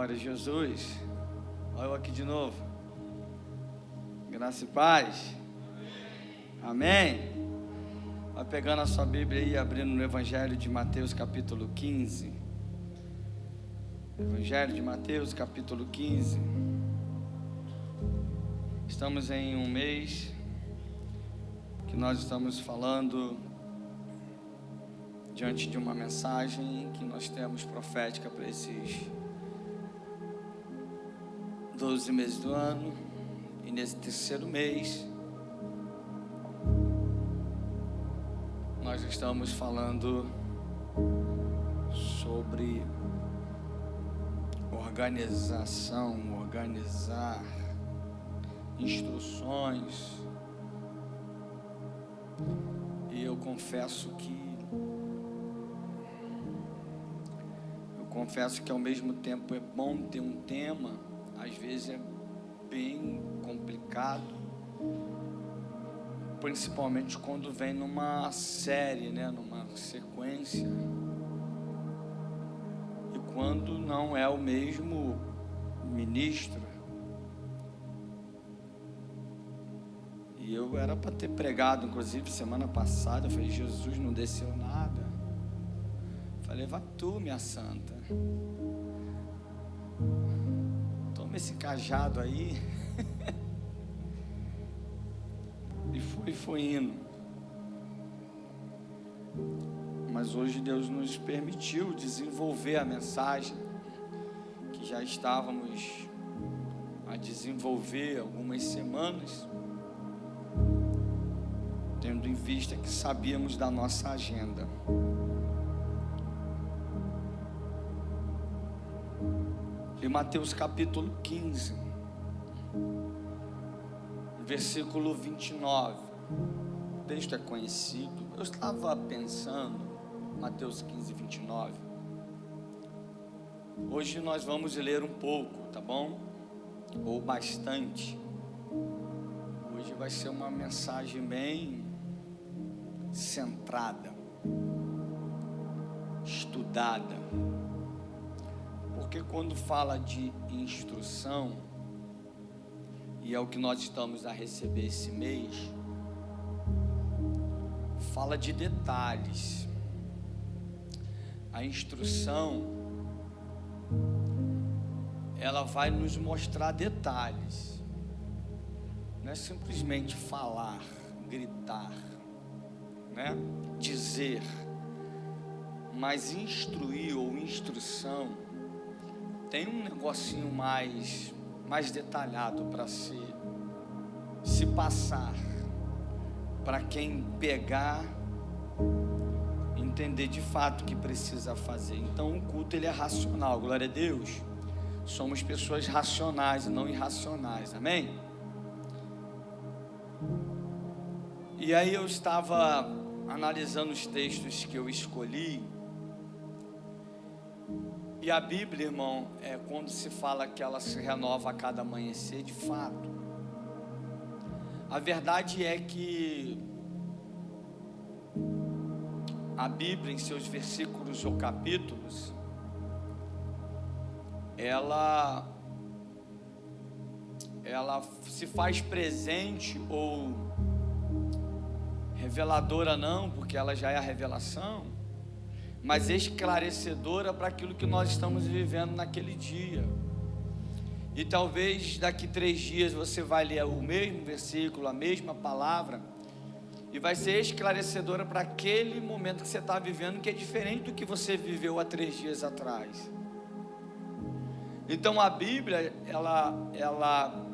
Glória a Jesus. Olha eu aqui de novo. Graça e paz. Amém. Vai pegando a sua Bíblia aí, abrindo no Evangelho de Mateus capítulo 15. Evangelho de Mateus capítulo 15. Estamos em um mês que nós estamos falando diante de uma mensagem que nós temos profética para esses 12 meses do ano. E nesse terceiro mês nós estamos falando sobre organização, organizar, instruções. E eu confesso que ao mesmo tempo é bom ter um tema, às vezes é bem complicado, principalmente quando vem numa série, numa sequência, e quando não é o mesmo ministro. E eu era para ter pregado, inclusive semana passada, eu falei, Jesus, não desceu nada. Falei, vai tu, minha santa, toma esse cajado aí. E foi indo. Mas hoje Deus nos permitiu desenvolver a mensagem que já estávamos a desenvolver algumas semanas, tendo em vista que sabíamos da nossa agenda. Em Mateus capítulo 15, versículo 29, o texto é conhecido. Eu estava pensando, Mateus 15, 29. Hoje nós vamos ler um pouco, tá bom? Ou bastante. Hoje vai ser uma mensagem bem centrada, estudada. Porque quando fala de instrução, e é o que nós estamos a receber esse mês, fala de detalhes. A instrução, ela vai nos mostrar detalhes. Não é simplesmente falar, gritar, dizer, mas instruir ou instrução tem um negocinho mais detalhado para se passar, para quem pegar, entender de fato o que precisa fazer. Então o culto ele é racional, glória a Deus. Somos pessoas racionais e não irracionais, amém? E aí eu estava analisando os textos que eu escolhi. E a Bíblia, irmão, quando se fala que ela se renova a cada amanhecer, de fato, a verdade é que a Bíblia, em seus versículos ou capítulos, ela se faz presente ou reveladora não, porque ela já é a revelação, mas esclarecedora para aquilo que nós estamos vivendo naquele dia. E talvez daqui 3 dias você vai ler o mesmo versículo, a mesma palavra, e vai ser esclarecedora para aquele momento que você está vivendo, que é diferente do que você viveu há 3 dias atrás. Então a Bíblia, ela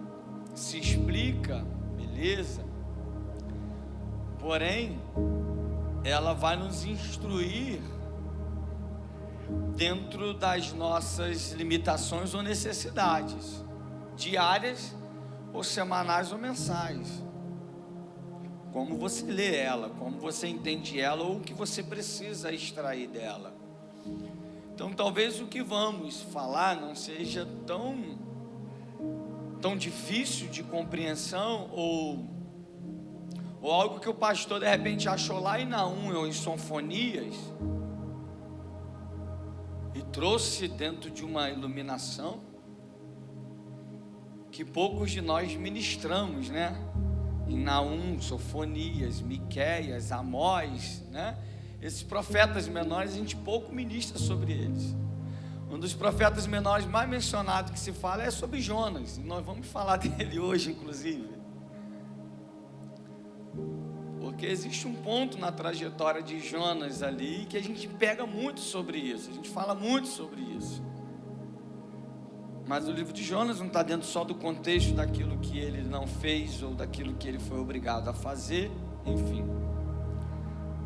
se explica, beleza, porém, ela vai nos instruir dentro das nossas limitações ou necessidades, diárias ou semanais ou mensais. Como você lê ela, como você entende ela, ou o que você precisa extrair dela. Então talvez o que vamos falar não seja tão difícil de compreensão, ou algo que o pastor de repente achou lá em Naum ou em Sonfonias, e trouxe dentro de uma iluminação que poucos de nós ministramos, né? Em Naum, Sofonias, Miqueias, Amós, né? Esses profetas menores, a gente pouco ministra sobre eles. Um dos profetas menores mais mencionados que se fala é sobre Jonas, e nós vamos falar dele hoje, inclusive. Porque existe um ponto na trajetória de Jonas ali que a gente pega muito sobre isso, a gente fala muito sobre isso. Mas o livro de Jonas não está dentro só do contexto daquilo que ele não fez ou daquilo que ele foi obrigado a fazer, enfim,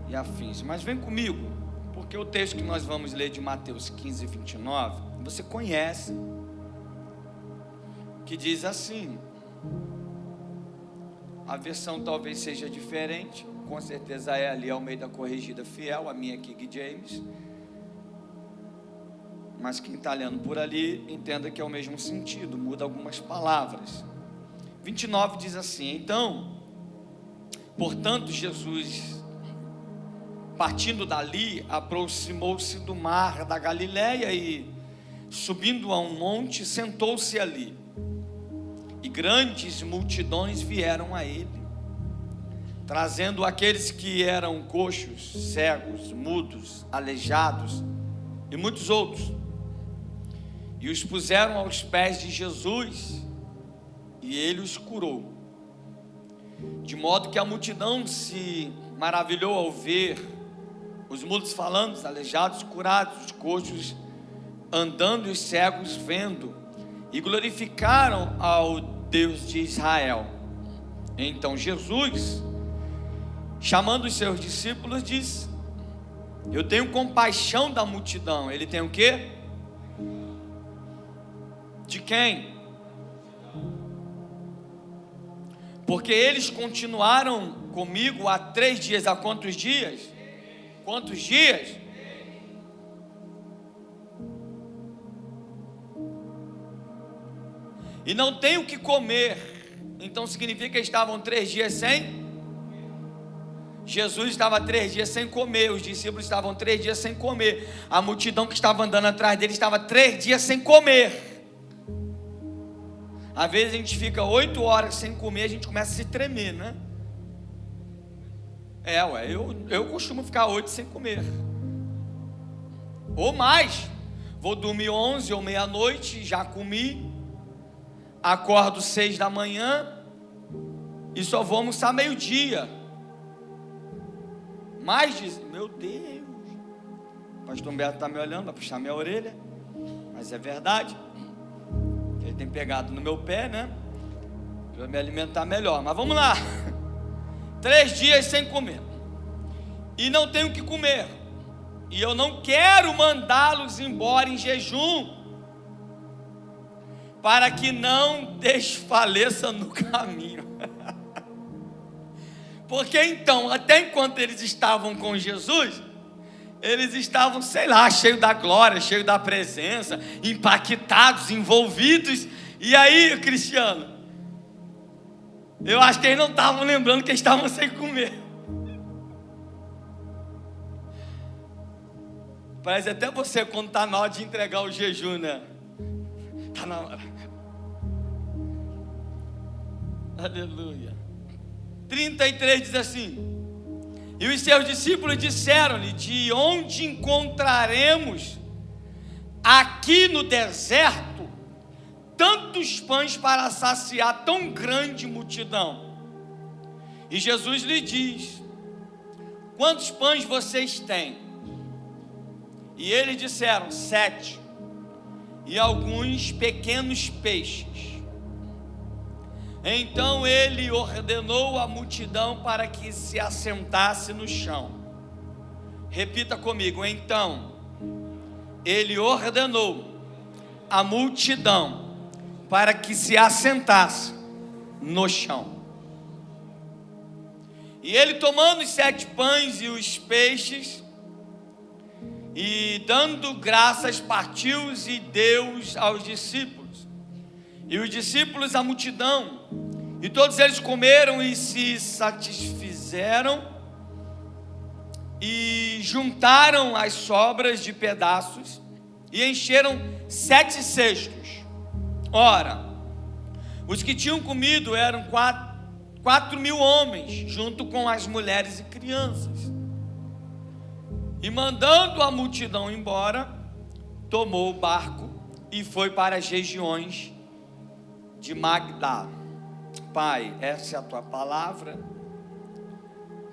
e afins. Mas vem comigo, porque o texto que nós vamos ler de Mateus 15, 29, você conhece, que diz assim, a versão talvez seja diferente, com certeza é ali Almeida Corrigida Fiel, a minha King James, mas quem está lendo por ali, entenda que é o mesmo sentido, muda algumas palavras. 29 diz assim: então, portanto, Jesus, partindo dali, aproximou-se do mar da Galileia e, subindo a um monte, sentou-se ali. E grandes multidões vieram a ele, trazendo aqueles que eram coxos, cegos, mudos, aleijados e muitos outros. E os puseram aos pés de Jesus, e ele os curou. De modo que a multidão se maravilhou ao ver os mudos falando, os aleijados curados, os coxos andando e os cegos vendo, e glorificaram ao Deus de Israel. Então Jesus, chamando os seus discípulos, disse: eu tenho compaixão da multidão. Ele tem o quê? De quem? Porque eles continuaram comigo há 3 dias. Há quantos dias? Quantos dias? E não tem o que comer. Então significa que estavam 3 dias sem. Jesus estava 3 dias sem comer. Os discípulos estavam 3 dias sem comer. A multidão que estava andando atrás dele estava 3 dias sem comer. Às vezes a gente fica 8 horas sem comer, a gente começa a se tremer, né? Eu costumo ficar 8 sem comer, ou mais. Vou dormir 11 ou meia-noite, já comi, acordo 6 da manhã e só vou almoçar meio-dia. Mais de... Meu Deus, o pastor Humberto está me olhando, vai puxar minha orelha, mas é verdade. Ele tem pegado no meu pé, né? Para me alimentar melhor. Mas vamos lá. 3 dias sem comer. E não tenho o que comer. E eu não quero mandá-los embora em jejum, para que não desfaleça no caminho. Porque então, até enquanto eles estavam com Jesus, eles estavam, sei lá, cheios da glória, cheios da presença, impactados, envolvidos. E aí, Cristiano, eu acho que eles não estavam lembrando que eles estavam sem comer. Parece até você quando está na hora de entregar o jejum, né? Está na hora. Aleluia. 33 diz assim: e os seus discípulos disseram-lhe: de onde encontraremos aqui no deserto tantos pães para saciar tão grande multidão? E Jesus lhe diz: quantos pães vocês têm? E eles disseram: 7, e alguns pequenos peixes. Então ele ordenou à multidão para que se assentasse no chão. Repita comigo: então ele ordenou à multidão para que se assentasse no chão. E ele, tomando os 7 pães e os peixes, e dando graças, partiu-os e deu-os aos discípulos. E os discípulos à multidão, e todos eles comeram e se satisfizeram, e juntaram as sobras de pedaços, e encheram 7 cestos. Ora, os que tinham comido eram 4.000 homens, junto com as mulheres e crianças. E mandando a multidão embora, tomou o barco e foi para as regiões de Magdá. Pai, essa é a tua palavra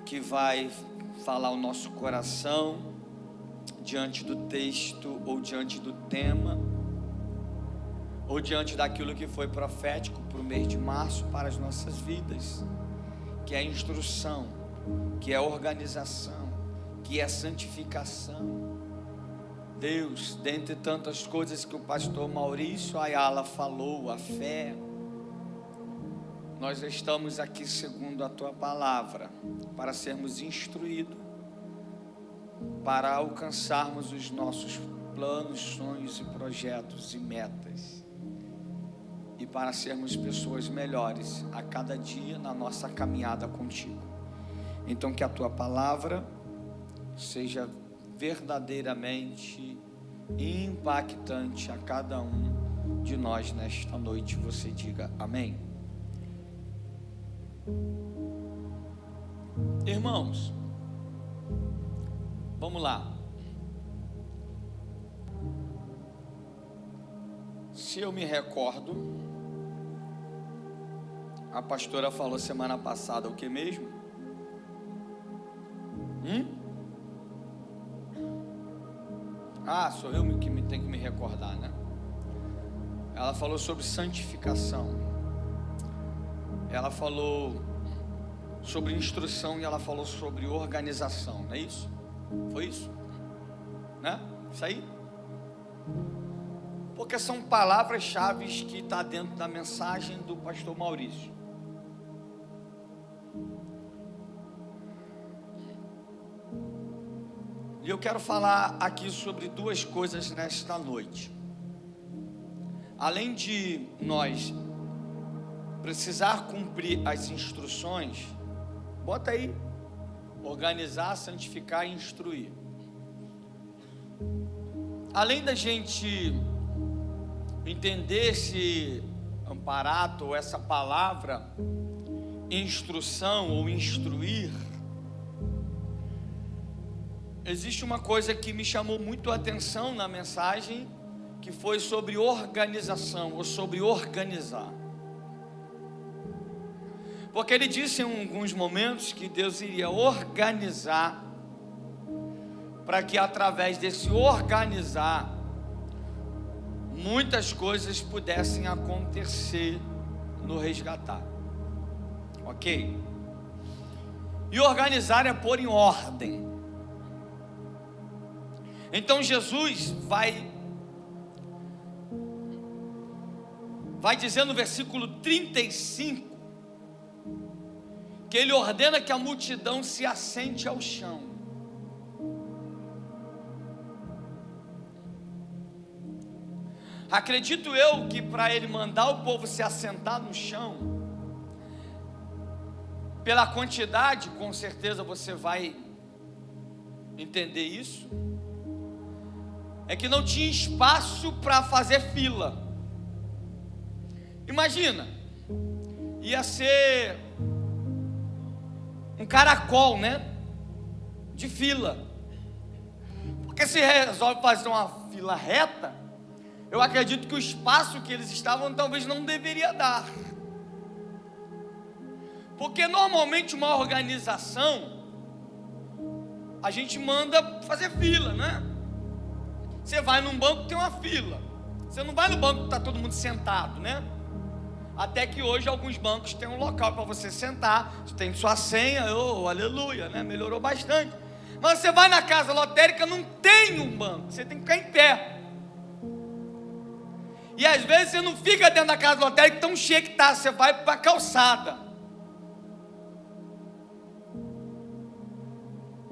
que vai falar o nosso coração diante do texto, ou diante do tema, ou diante daquilo que foi profético para o mês de março para as nossas vidas, que é a instrução, que é a organização, que é a santificação. Deus, dentre tantas coisas que o pastor Maurício Ayala falou, a fé, nós estamos aqui segundo a tua palavra, para sermos instruídos, para alcançarmos os nossos planos, sonhos e projetos e metas, e para sermos pessoas melhores a cada dia na nossa caminhada contigo. Então que a tua palavra seja verdadeiramente impactante a cada um de nós nesta noite. Você diga amém. Irmãos, vamos lá. Se eu me recordo, a pastora falou semana passada o que mesmo? Sou eu que tenho que me recordar, né? Ela falou sobre santificação. Ela falou sobre instrução e ela falou sobre organização, não é isso? Foi isso? Né? Isso aí? Porque são palavras-chave que estão dentro da mensagem do pastor Maurício. E eu quero falar aqui sobre 2 coisas nesta noite. Além de nós precisar cumprir as instruções, bota aí, organizar, santificar e instruir. Além da gente entender esse aparato, ou essa palavra, instrução ou instruir, existe uma coisa que me chamou muito a atenção na mensagem, que foi sobre organização, ou sobre organizar. Porque ele disse em alguns momentos que Deus iria organizar, para que através desse organizar, muitas coisas pudessem acontecer no resgatar. Ok? E organizar é pôr em ordem. Então Jesus vai dizer no versículo 35, que ele ordena que a multidão se assente ao chão. Acredito eu que para ele mandar o povo se assentar no chão, pela quantidade, com certeza você vai entender isso, é que não tinha espaço para fazer fila. Imagina, ia ser um caracol, né? De fila. Porque se resolve fazer uma fila reta, eu acredito que o espaço que eles estavam talvez não deveria dar. Porque normalmente uma organização, a gente manda fazer fila, né? Você vai num banco, tem uma fila. Você não vai no banco que está todo mundo sentado, né? Até que hoje alguns bancos têm um local para você sentar, você tem sua senha, aleluia, né? Melhorou bastante. Mas você vai na casa lotérica, não tem um banco, você tem que ficar em pé. E às vezes você não fica dentro da casa lotérica tão cheia que está, você vai para a calçada.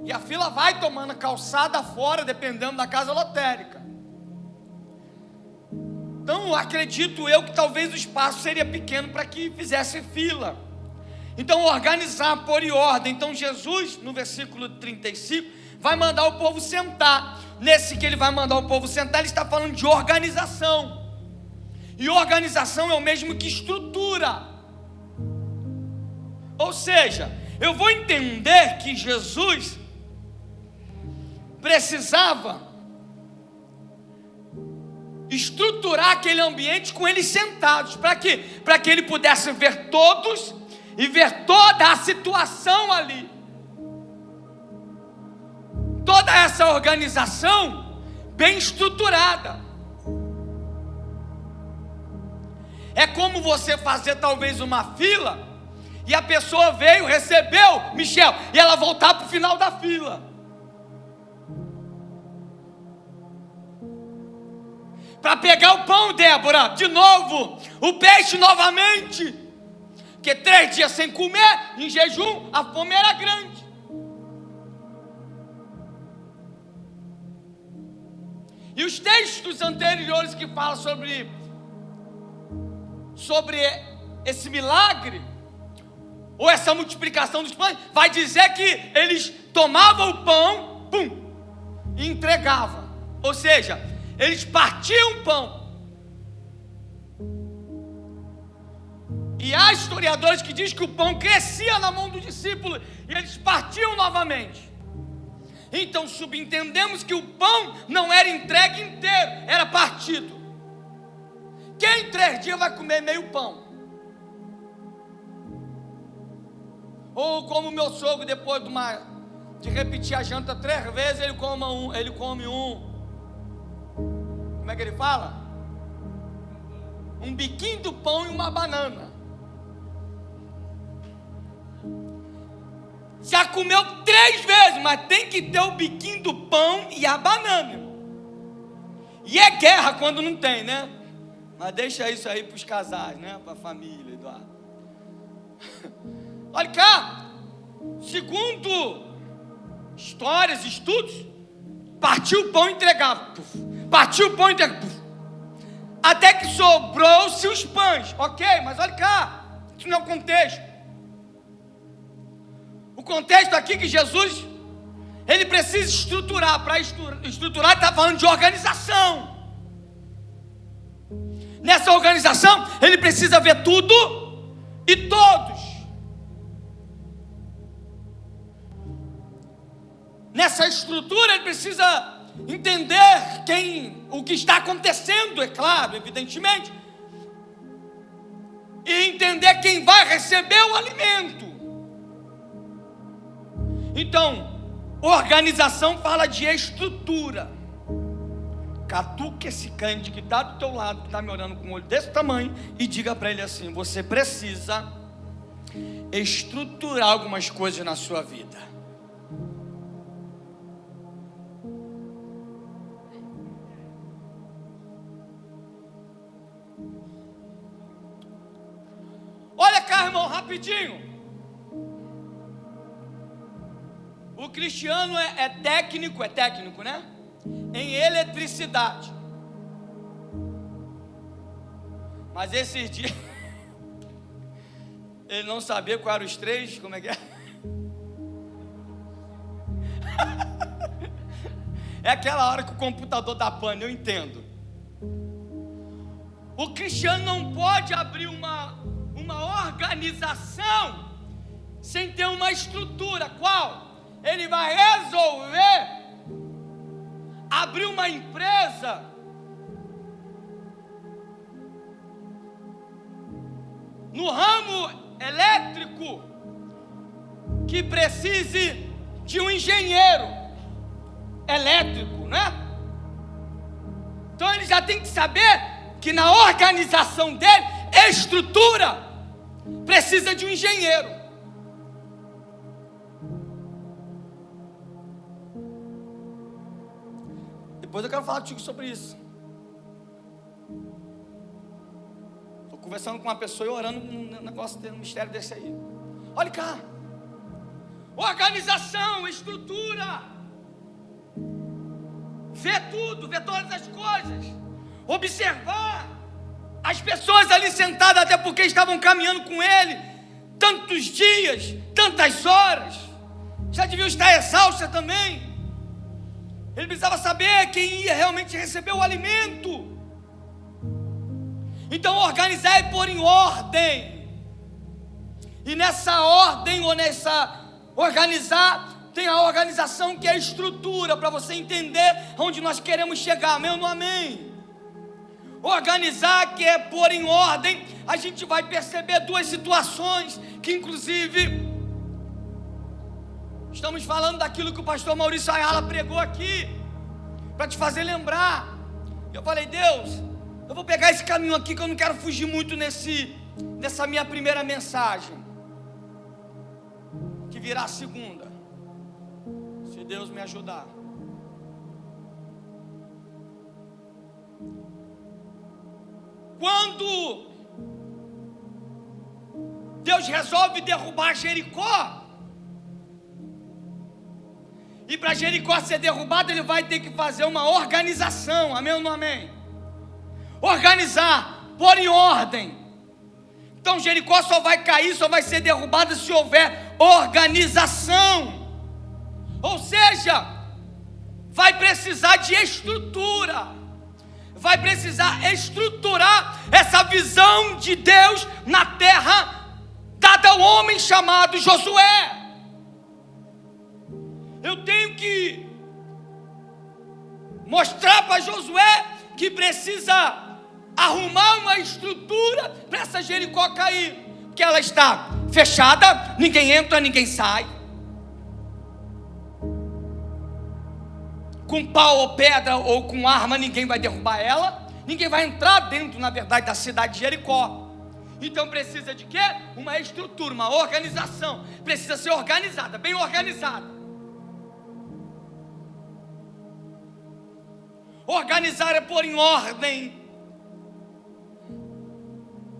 E a fila vai tomando calçada fora, dependendo da casa lotérica. Então acredito eu que talvez o espaço seria pequeno para que fizesse fila. Então organizar, pôr em ordem. Então Jesus, no versículo 35, vai mandar o povo sentar. Nesse que ele vai mandar o povo sentar, ele está falando de organização. E organização é o mesmo que estrutura. Ou seja, eu vou entender que Jesus precisava estruturar aquele ambiente com eles sentados. Para quê? Para que ele pudesse ver todos e ver toda a situação ali. Toda essa organização bem estruturada. É como você fazer talvez uma fila e a pessoa veio, recebeu, Michel, e ela voltar para o final da fila. Para pegar o pão, Débora, de novo, o peixe novamente. Porque 3 dias sem comer, em jejum, a fome era grande. E os textos anteriores que falam sobre esse milagre, ou essa multiplicação dos pães, vai dizer que eles tomavam o pão, pum, e entregavam. Ou seja, eles partiam o pão. E há historiadores que dizem que o pão crescia na mão do discípulo e eles partiam novamente. Então subentendemos que o pão não era entregue inteiro, era partido. Quem em 3 dias vai comer meio pão? Ou como meu sogro, depois de repetir a janta 3 vezes, ele come um. Como é que ele fala? Um biquinho do pão e uma banana. Já comeu 3 vezes, mas tem que ter o biquinho do pão e a banana. E é guerra quando não tem, né? Mas deixa isso aí para os casais, né? Para a família, Eduardo. Olha cá, segundo histórias, estudos, partiu o pão e entregava. Partiu o pão e entregava. Até que sobrou-se os pães. Ok, mas olha cá, isso não é o contexto. O contexto aqui que Jesus, ele precisa estruturar. Para estruturar, ele está falando de organização. Nessa organização, ele precisa ver tudo e todos. Nessa estrutura, ele precisa entender o que está acontecendo, é claro, evidentemente. E entender quem vai receber o alimento. Então, organização fala de estrutura. Catuque esse crente que está do teu lado, que está me olhando com um olho desse tamanho, e diga para ele assim: você precisa estruturar algumas coisas na sua vida. Olha cá, irmão, rapidinho. O cristiano é técnico, né? Em eletricidade. Mas esses dias ele não sabia qual eram os 3, como é que é? É aquela hora que o computador dá pane, eu entendo. O cristiano não pode abrir uma organização sem ter uma estrutura. Qual? Ele vai resolver abrir uma empresa no ramo elétrico que precise de um engenheiro elétrico, né? Então ele já tem que saber que na organização dele, estrutura, precisa de um engenheiro. Depois eu quero falar contigo sobre isso. Estou conversando com uma pessoa e orando um negócio, um mistério desse aí. Olha cá. Organização, estrutura. Ver tudo, ver todas as coisas. Observar as pessoas ali sentadas, até porque estavam caminhando com ele tantos dias, tantas horas. Já deviam estar exaustas também. Ele precisava saber quem ia realmente receber o alimento. Então organizar é pôr em ordem. E nessa ordem, ou nessa organizar, tem a organização que é a estrutura, para você entender onde nós queremos chegar, amém ou não amém? Organizar, que é pôr em ordem, a gente vai perceber duas situações, que inclusive, estamos falando daquilo que o pastor Maurício Ayala pregou aqui, para te fazer lembrar. Eu falei, Deus, eu vou pegar esse caminho aqui, que eu não quero fugir muito nessa minha primeira mensagem, que virá a segunda, se Deus me ajudar. Quando Deus resolve derrubar Jericó, e para Jericó ser derrubado, Ele vai ter que fazer uma organização, amém ou não amém? Organizar, pôr em ordem. Então Jericó só vai cair, só vai ser derrubada se houver organização. Ou seja, vai precisar de estrutura. Vai precisar estruturar essa visão de Deus na terra, dada ao homem chamado Josué. Eu tenho que mostrar para Josué que precisa arrumar uma estrutura para essa Jericó cair, porque ela está fechada, ninguém entra, ninguém sai. Com pau ou pedra ou com arma, ninguém vai derrubar ela. Ninguém vai entrar dentro, na verdade, da cidade de Jericó. Então precisa de quê? Uma estrutura, uma organização. Precisa ser organizada, bem organizada. Organizar é pôr em ordem.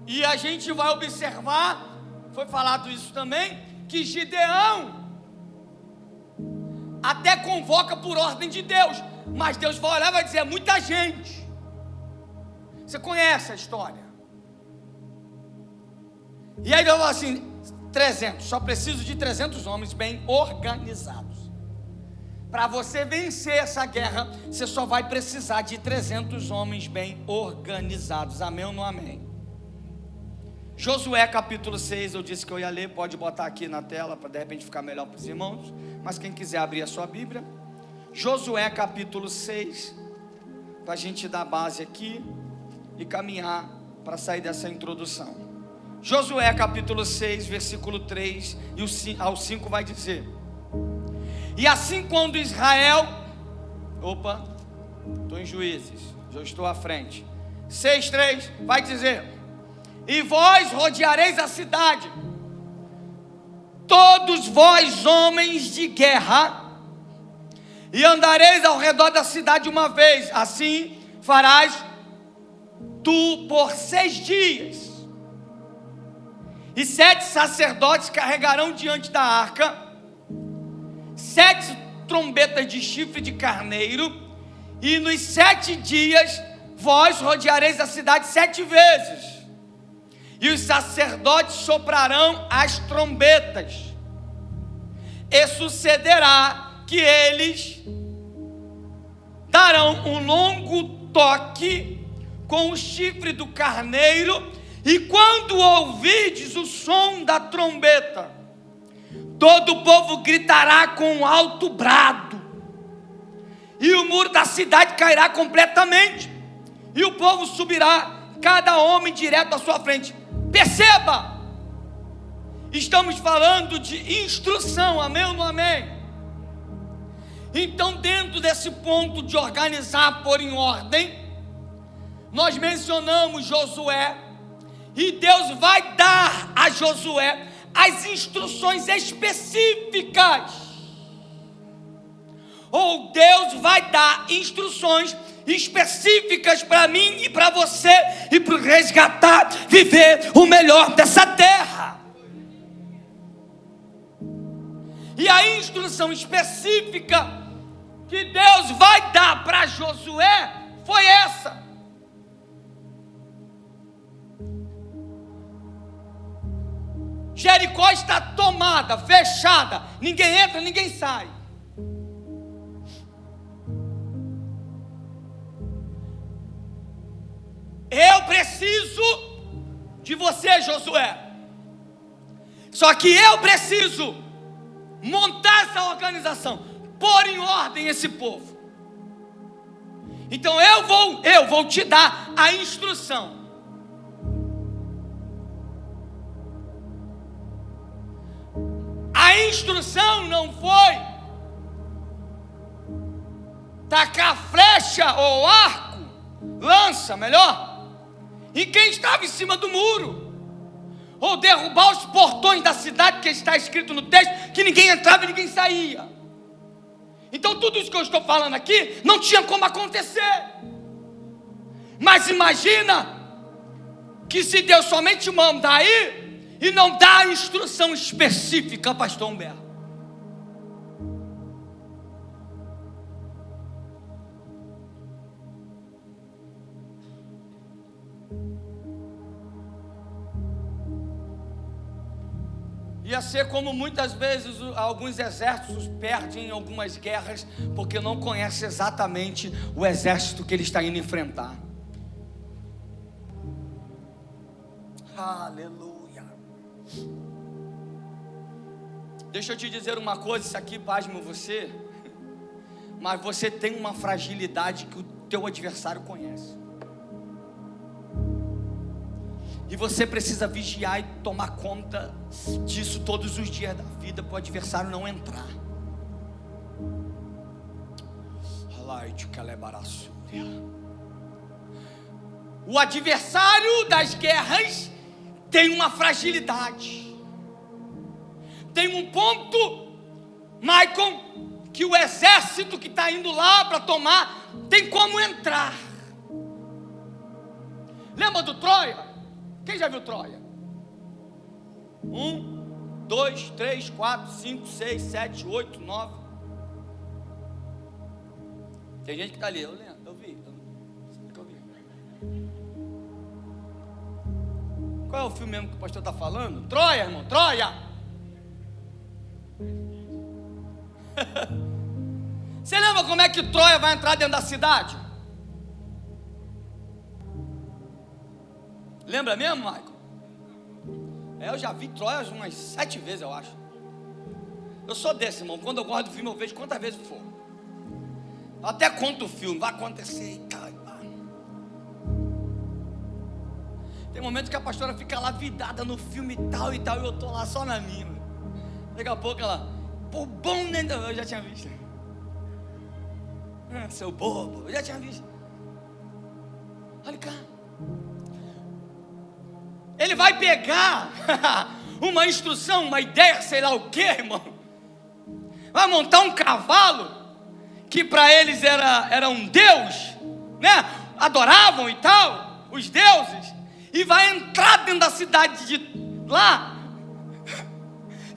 E a gente vai observar, foi falado isso também, que Gideão até convoca por ordem de Deus, mas Deus vai olhar e vai dizer, é muita gente. Você conhece a história. E aí Deus fala assim, 300, só preciso de 300 homens bem organizados. Para você vencer essa guerra, você só vai precisar de 300 homens bem organizados, amém ou não amém? Josué capítulo 6, eu disse que eu ia ler, pode botar aqui na tela, para de repente ficar melhor para os irmãos, mas quem quiser abrir a sua Bíblia, Josué capítulo 6, para a gente dar base aqui, e caminhar para sair dessa introdução. Josué capítulo 6, versículo 3 e ao 5 vai dizer, e assim quando Israel, estou em Juízes, já estou à frente, 6:3 vai dizer, e vós rodeareis a cidade, todos vós homens de guerra, e andareis ao redor da cidade uma vez, assim farás tu por 6 dias, e 7 sacerdotes carregarão diante da arca 7 trombetas de chifre de carneiro, e nos 7 dias vós rodeareis a cidade 7 vezes, e os sacerdotes soprarão as trombetas, e sucederá que eles darão um longo toque com o chifre do carneiro, e quando ouvirdes o som da trombeta, todo o povo gritará com um alto brado, e o muro da cidade cairá completamente, e o povo subirá, cada homem direto à sua frente. Perceba, estamos falando de instrução, amém ou não amém? Então, dentro desse ponto de organizar, pôr em ordem, nós mencionamos Josué, e Deus vai dar a Josué as instruções específicas, ou Deus vai dar instruções específicas para mim e para você, e para resgatar, viver o melhor dessa terra. E a instrução específica que Deus vai dar para Josué foi essa: Jericó está tomada, fechada, ninguém entra, ninguém sai. preciso de você, Josué. Só que eu preciso montar essa organização, pôr em ordem esse povo. Então eu vou te dar a instrução. A instrução não foi tacar flecha ou arco, lança, melhor, em quem estava em cima do muro, ou derrubar os portões da cidade, que está escrito no texto que ninguém entrava e ninguém saía. Então tudo isso que eu estou falando aqui não tinha como acontecer. Mas imagina que se Deus somente manda aí e não dá a instrução específica, pastor Humberto. Ia ser como muitas vezes alguns exércitos perdem em algumas guerras, porque não conhecem exatamente o exército que ele está indo enfrentar. Aleluia. Deixa eu te dizer uma coisa, isso aqui pasma você, mas você tem uma fragilidade que o teu adversário conhece. E você precisa vigiar e tomar conta disso todos os dias da vida, para o adversário não entrar. O adversário das guerras tem uma fragilidade. Tem um ponto, Maicon, que o exército que está indo lá para tomar tem como entrar. Lembra do Troia? Quem já viu Troia? 1, 2, 3, 4, 5, 6, 7, 8, 9. Tem gente que está ali, eu lembro, eu vi. Qual é o filme mesmo que o pastor está falando? Troia, irmão, Troia. Você lembra como é que Troia vai entrar dentro da cidade? Lembra mesmo, Michael? Eu já vi Troia umas 7 vezes, eu acho. Eu sou desse, irmão. Quando eu gosto do filme, eu vejo quantas vezes for. Eu até conto o filme, vai acontecer e tal. Tem momentos que a pastora fica lá vidada no filme e tal, e eu tô lá só na minha. Daqui a pouco ela, pô, bom, né? Eu já tinha visto. Seu bobo, eu já tinha visto. Olha cá. Ele vai pegar uma instrução, uma ideia, sei lá o que, irmão. Vai montar um cavalo, que para eles era um deus, né? Adoravam e tal, os deuses. E vai entrar dentro da cidade de lá,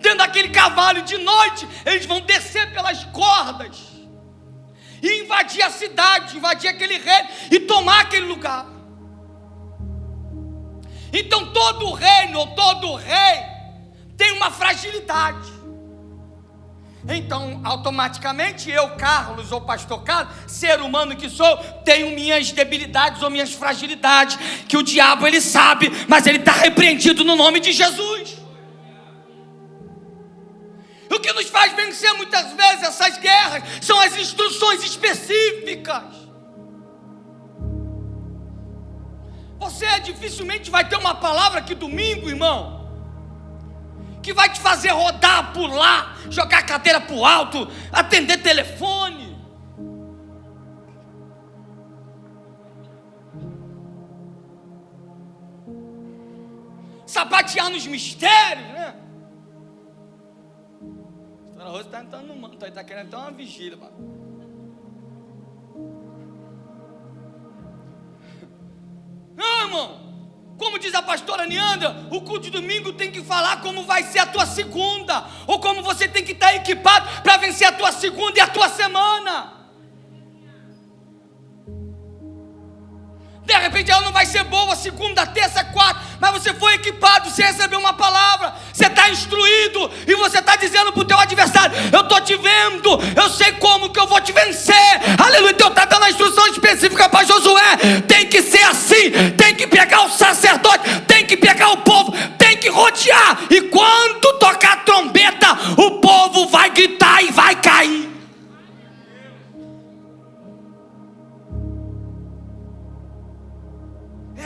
dentro daquele cavalo, de noite eles vão descer pelas cordas e invadir a cidade, invadir aquele reino e tomar aquele lugar. Então todo reino ou todo rei tem uma fragilidade. Então automaticamente eu, Carlos, ou pastor Carlos, ser humano que sou, tenho minhas debilidades ou minhas fragilidades, que o diabo ele sabe, mas ele está repreendido no nome de Jesus. O que nos faz vencer muitas vezes essas guerras são as instruções específicas. Você dificilmente vai ter uma palavra aqui domingo, irmão, que vai te fazer rodar, pular, jogar a cadeira para o alto, atender telefone. Sapatear nos mistérios, né? A Dona Rosa está entrando no manto, está querendo ter uma vigília, mano. Não, irmão. Como diz a pastora Neandra, o culto de domingo tem que falar como vai ser a tua segunda, ou como você tem que estar equipado para vencer a tua segunda e a tua semana. De repente ela não vai ser boa segunda, terça, quarta, mas você foi equipado, você recebeu uma palavra, você está instruído e você está dizendo para o teu adversário: eu estou te vendo, eu sei como que eu vou te vencer. Aleluia. Então está dando a instrução específica para Josué: tem que ser assim, tem que pegar o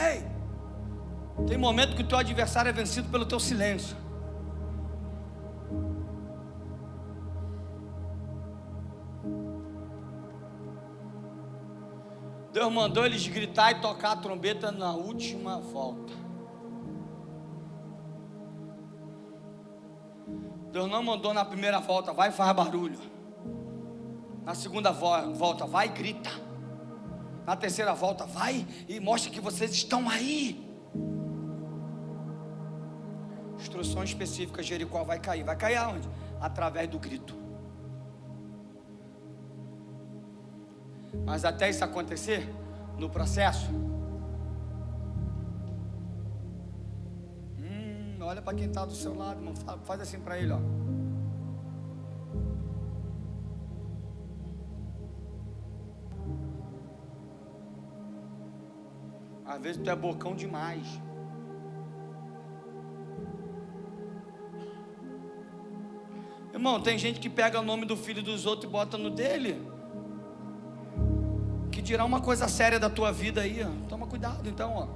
Ei, tem momento que o teu adversário é vencido pelo teu silêncio. Deus mandou eles gritar e tocar a trombeta na última volta. Deus não mandou na primeira volta, vai e faz barulho. Na segunda volta, vai e grita. Na terceira volta, vai e mostra que vocês estão aí. Instrução específica, Jericó vai cair. Vai cair aonde? Através do grito. Mas até isso acontecer, no processo, olha para quem está do seu lado, irmão, faz assim para ele, ó. Às vezes tu é bocão demais. Irmão, tem gente que pega o nome do filho dos outros e bota no dele. Que dirá uma coisa séria da tua vida aí, ó. Toma cuidado então, ó.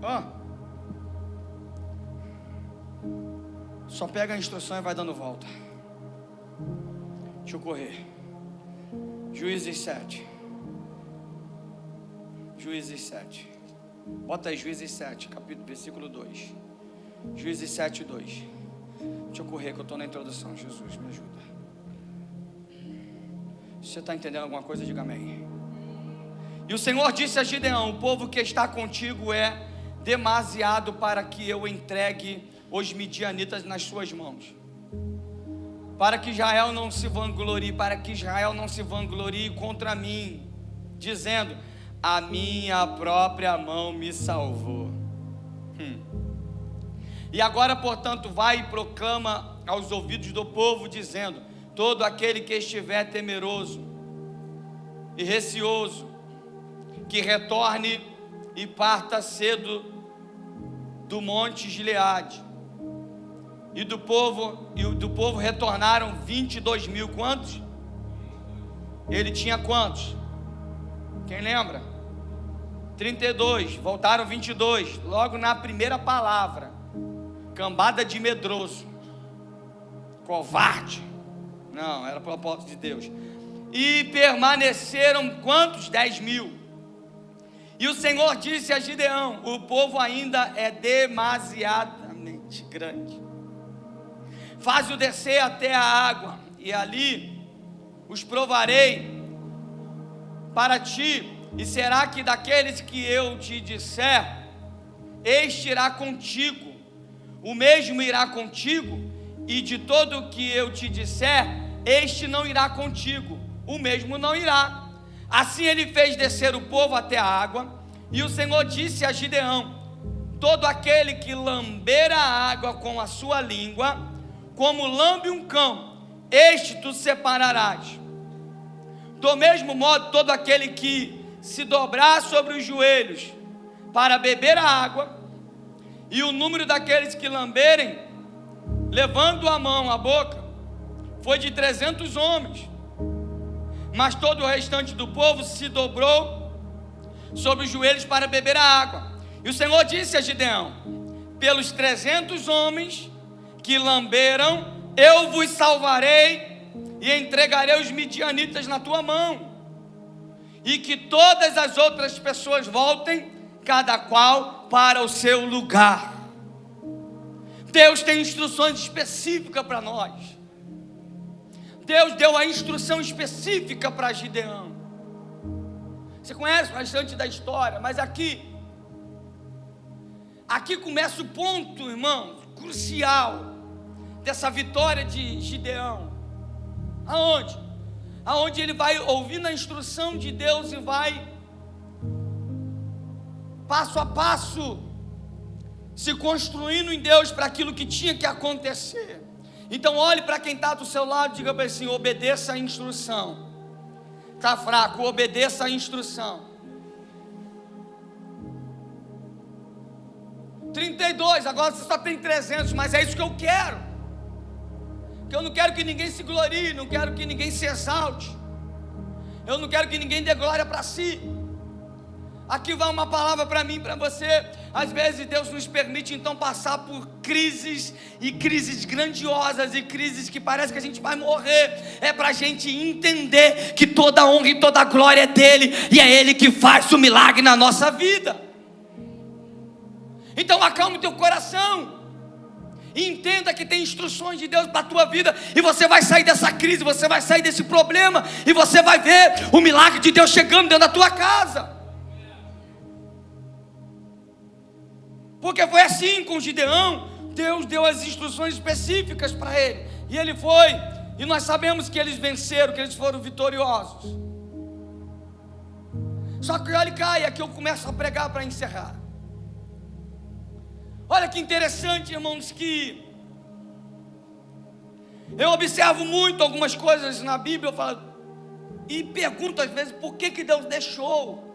Ó. Só pega a instrução e vai dando volta. Deixa eu correr. Juízes 7. Juízes 7. Bota aí Juízes 7, capítulo, versículo 2. Juízes 7, 2. Deixa eu correr que eu estou na introdução. Jesus, me ajuda. Se você está entendendo alguma coisa, diga amém. E o Senhor disse a Gideão: o povo que está contigo é demasiado para que eu entregue os midianitas nas suas mãos. Para que Israel não se vanglorie, contra mim, dizendo: a minha própria mão me salvou. E agora, portanto, vai e proclama aos ouvidos do povo, dizendo: todo aquele que estiver temeroso e receoso, que retorne e parta cedo do monte Gileade. E do povo retornaram 22 mil. Quantos? Ele tinha quantos? Quem lembra? 32, voltaram 22. Logo na primeira palavra, cambada de medroso, covarde. Não, era propósito de Deus. E permaneceram quantos? 10 mil. E o Senhor disse a Gideão: o povo ainda é demasiadamente grande. Faz-o descer até a água, e ali os provarei para ti. E será que daqueles que eu te disser, este irá contigo, o mesmo irá contigo? E de todo o que eu te disser, este não irá contigo, o mesmo não irá. Assim ele fez descer o povo até a água. E o Senhor disse a Gideão: todo aquele que lamber a água com a sua língua, como lambe um cão, este tu separarás. Do mesmo modo, todo aquele que se dobrar sobre os joelhos para beber a água, e o número daqueles que lamberem, levando a mão à boca, foi de 300 homens. Mas todo o restante do povo se dobrou sobre os joelhos para beber a água. E o Senhor disse a Gideão: pelos 300 homens que lamberam, eu vos salvarei e entregarei os midianitas na tua mão, e que todas as outras pessoas voltem, cada qual para o seu lugar. Deus tem instruções específicas para nós. Deus deu a instrução específica para Gideão. Você conhece bastante da história, mas aqui começa o ponto, irmão, crucial dessa vitória de Gideão. Aonde? Aonde ele vai ouvindo a instrução de Deus e vai passo a passo se construindo em Deus para aquilo que tinha que acontecer. Então olhe para quem está do seu lado e diga para ele assim: obedeça a instrução. Está fraco, obedeça a instrução. 32, agora você só tem 300, mas é isso que eu quero. Porque eu não quero que ninguém se glorie, não quero que ninguém se exalte. Eu não quero que ninguém dê glória para si. Aqui vai uma palavra para mim, para você. Às vezes Deus nos permite então passar por crises, e crises grandiosas, e crises que parece que a gente vai morrer. É para a gente entender que toda honra e toda glória é dele, e é ele que faz o milagre na nossa vida. Então acalme o teu coração, e entenda que tem instruções de Deus para a tua vida, e você vai sair dessa crise, você vai sair desse problema, e você vai ver o milagre de Deus chegando dentro da tua casa. Porque foi assim com Gideão. Deus deu as instruções específicas para ele, e ele foi, e nós sabemos que eles venceram, que eles foram vitoriosos. Só que olha cá, e aqui eu começo a pregar para encerrar. Olha que interessante, irmãos, que eu observo muito algumas coisas na Bíblia, eu falo, e pergunto às vezes, por que Deus deixou?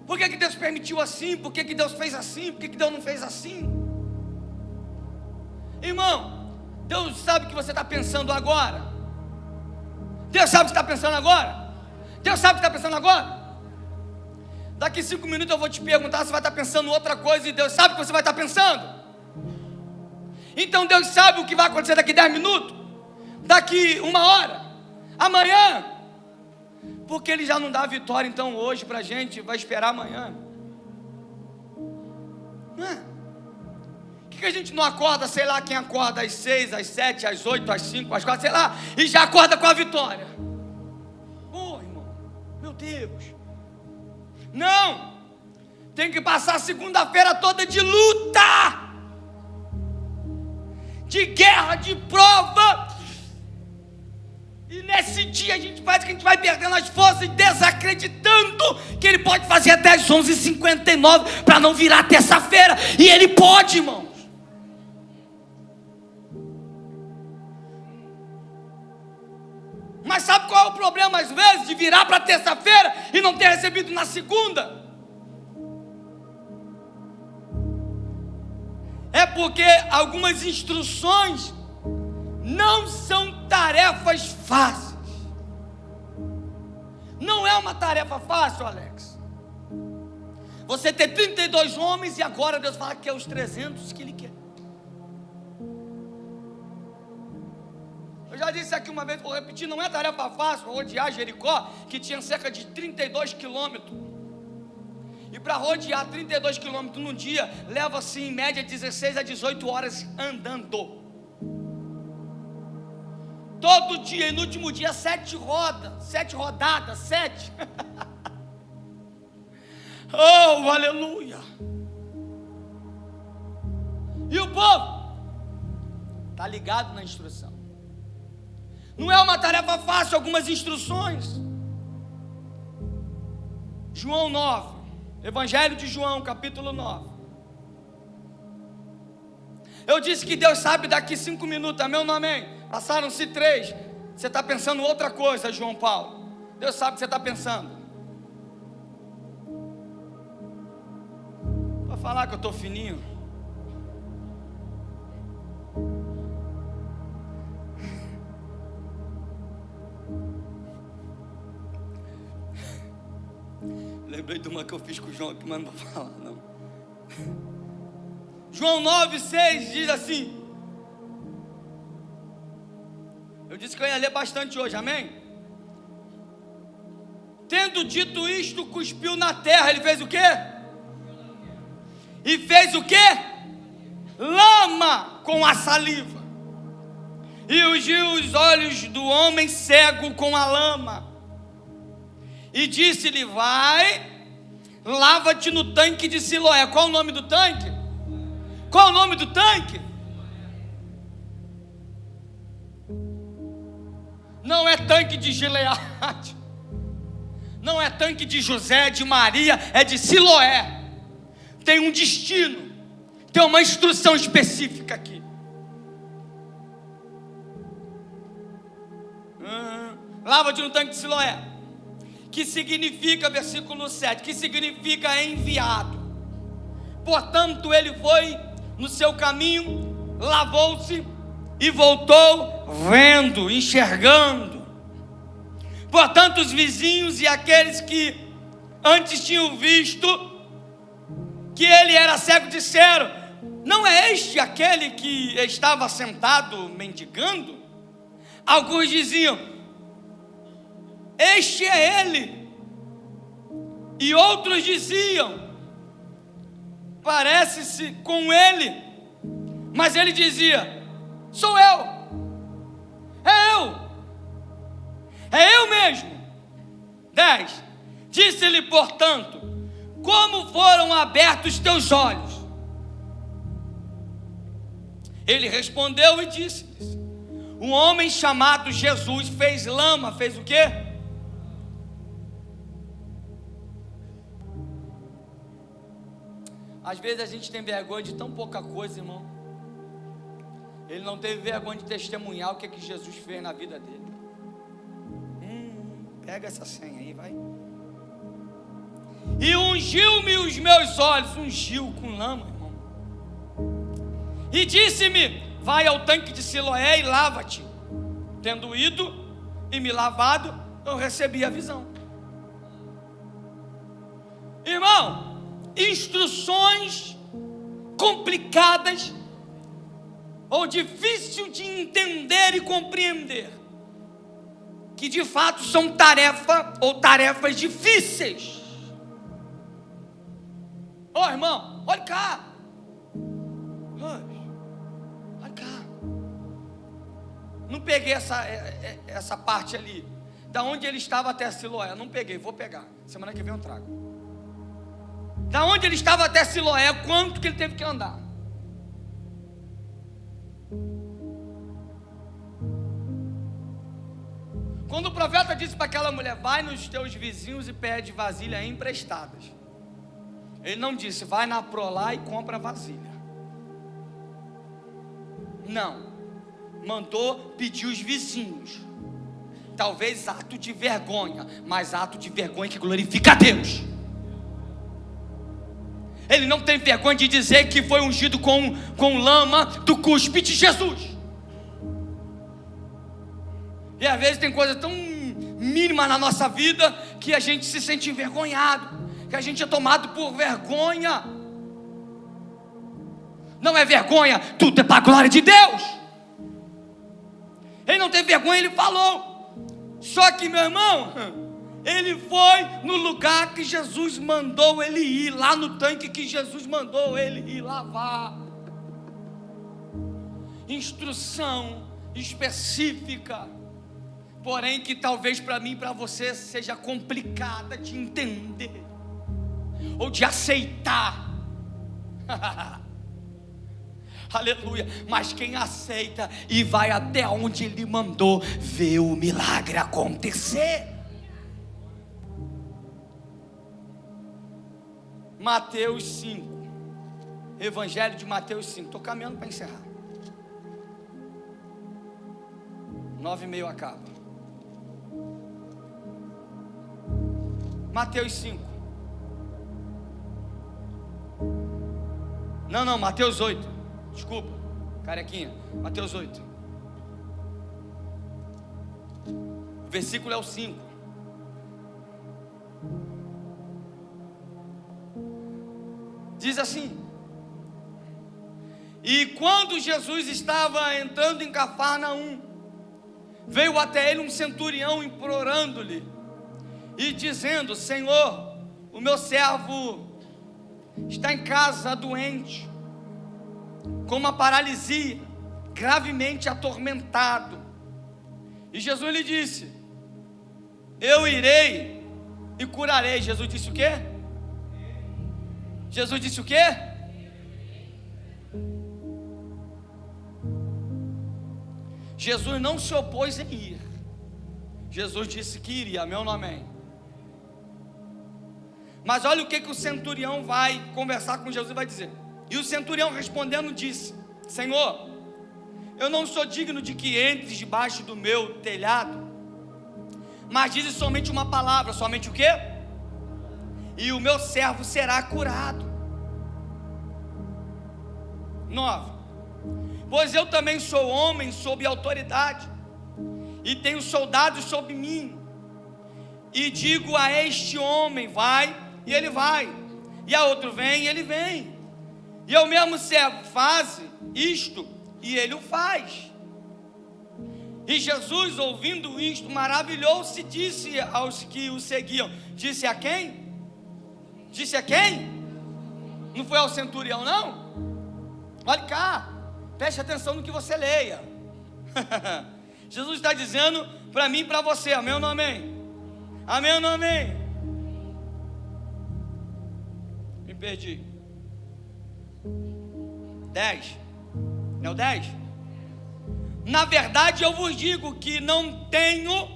Por que Deus permitiu assim? Por que Deus fez assim? Por que Deus não fez assim? Irmão, Deus sabe o que você está pensando agora. Deus sabe o que você está pensando agora. Deus sabe o que está pensando agora. Daqui 5 minutos eu vou te perguntar, você vai estar pensando outra coisa, e Deus sabe o que você vai estar pensando. Então Deus sabe o que vai acontecer daqui 10 minutos, daqui 1 hora, amanhã. Porque Ele já não dá vitória então hoje para a gente, vai esperar amanhã. Não é? Por que a gente não acorda, sei lá, quem acorda às 6, às 7, às 8, às 5, às 4, sei lá, e já acorda com a vitória? Irmão, meu Deus. Não, tem que passar a segunda-feira toda de luta, de guerra, de prova. E nesse dia a gente faz que a gente vai perdendo as forças e desacreditando que ele pode fazer até as 11h59 para não virar terça-feira. E ele pode, irmãos. Mas sabe qual é o problema às vezes de virar para terça-feira e não ter recebido na segunda? É porque algumas instruções não são tarefas fáceis. Não é uma tarefa fácil, Alex. Você ter 32 homens e agora Deus fala que é os 300 que Ele quer. Eu já disse aqui uma vez, vou repetir, não é tarefa fácil rodear Jericó, que tinha cerca de 32 quilômetros. E para rodear 32 quilômetros num dia, leva-se em média 16 a 18 horas andando. Todo dia, e no último dia, 7 rodadas, 7. Oh, aleluia. E o povo está ligado na instrução. Não é uma tarefa fácil, algumas instruções. João 9, Evangelho de João, capítulo 9. Eu disse que Deus sabe daqui 5 minutos, amém ou não amém? Passaram-se 3. Você está pensando outra coisa, João Paulo. Deus sabe o que você está pensando. Para falar que eu estou fininho. Lembrei de uma que eu fiz com o João aqui, mas não vou falar não. João 9,6 diz assim. Eu disse que eu ia ler bastante hoje, amém? Tendo dito isto, cuspiu na terra. Ele fez o quê? E fez o quê? Lama com a saliva. E ungiu os olhos do homem cego com a lama. E disse-lhe, vai, lava-te no tanque de Siloé. Qual o nome do tanque? Qual o nome do tanque? Não é tanque de Gileade, não é tanque de José, de Maria, é de Siloé. Tem um destino, tem uma instrução específica aqui. Lava-te no tanque de Siloé, que significa, versículo 7, que significa enviado. Portanto, ele foi no seu caminho, lavou-se e voltou vendo, enxergando. Portanto, os vizinhos e aqueles que antes tinham visto que ele era cego disseram: não é este aquele que estava sentado mendigando? Alguns diziam: este é ele. E outros diziam: parece-se com ele. Mas ele dizia: sou eu, é eu mesmo. 10. Disse-lhe, portanto: como foram abertos teus olhos? Ele respondeu e disse-lhes: um homem chamado Jesus fez lama. Fez o quê? Às vezes a gente tem vergonha de tão pouca coisa, irmão. Ele não teve vergonha de testemunhar o que é que Jesus fez na vida dele. Pega essa senha aí, vai. E ungiu-me os meus olhos. Ungiu com lama, irmão. E disse-me: vai ao tanque de Siloé e lava-te. Tendo ido e me lavado, eu recebi a visão. Irmão, instruções complicadas ou difícil de entender e compreender, que de fato são tarefas difíceis. Irmão, olha cá. Olha cá. Não peguei essa parte ali, da onde ele estava até Siloé. Não peguei, vou pegar. Semana que vem eu trago. Da onde ele estava até Siloé, quanto que ele teve que andar? Quando o profeta disse para aquela mulher: vai nos teus vizinhos e pede vasilha emprestadas, ele não disse: vai na Prolá e compra vasilha. Não, mandou pedir os vizinhos. Talvez ato de vergonha, mas ato de vergonha que glorifica a Deus. Ele não tem vergonha de dizer que foi ungido com lama do cuspe de Jesus. E às vezes tem coisa tão mínima na nossa vida que a gente se sente envergonhado, que a gente é tomado por vergonha. Não é vergonha, tudo é para a glória de Deus. Ele não teve vergonha, ele falou. Só que, meu irmão, ele foi no lugar que Jesus mandou ele ir, lá no tanque que Jesus mandou ele ir lavar. Instrução específica, porém que talvez para mim e para você seja complicada de entender ou de aceitar. Aleluia. Mas quem aceita e vai até onde ele mandou, vê o milagre acontecer. Mateus 5, Evangelho de Mateus 5. Estou caminhando para encerrar. 9:30 acaba. Mateus 5. Não, Mateus 8. Desculpa, carequinha. Mateus 8. O versículo é o 5. Diz assim: e quando Jesus estava entrando em Cafarnaum, veio até ele um centurião implorando-lhe e dizendo: Senhor, o meu servo está em casa doente, com uma paralisia, gravemente atormentado. E Jesus lhe disse: eu irei e curarei. Jesus disse o quê? Jesus disse o quê? Jesus não se opôs em ir. Jesus disse que iria, meu nome. Mas olha o que o centurião vai conversar com Jesus e vai dizer. E o centurião respondendo disse: Senhor, eu não sou digno de que entres debaixo do meu telhado, mas dize somente uma palavra. Somente o quê? E o meu servo será curado. 9. Pois eu também sou homem sob autoridade, e tenho soldados sob mim. e digo a este homem, vai, e ele vai, e a outro, vem, e ele vem, e ao mesmo servo, faze isto, e ele o faz. E Jesus, ouvindo isto, maravilhou-se, disse aos que o seguiam, disse a quem? Disse a quem? Não foi ao centurião, não? Olha cá, preste atenção no que você leia. Jesus está dizendo para mim e para você, amém ou não amém? Amém ou não amém? Me perdi. 10. É o 10? Na verdade eu vos digo que não tenho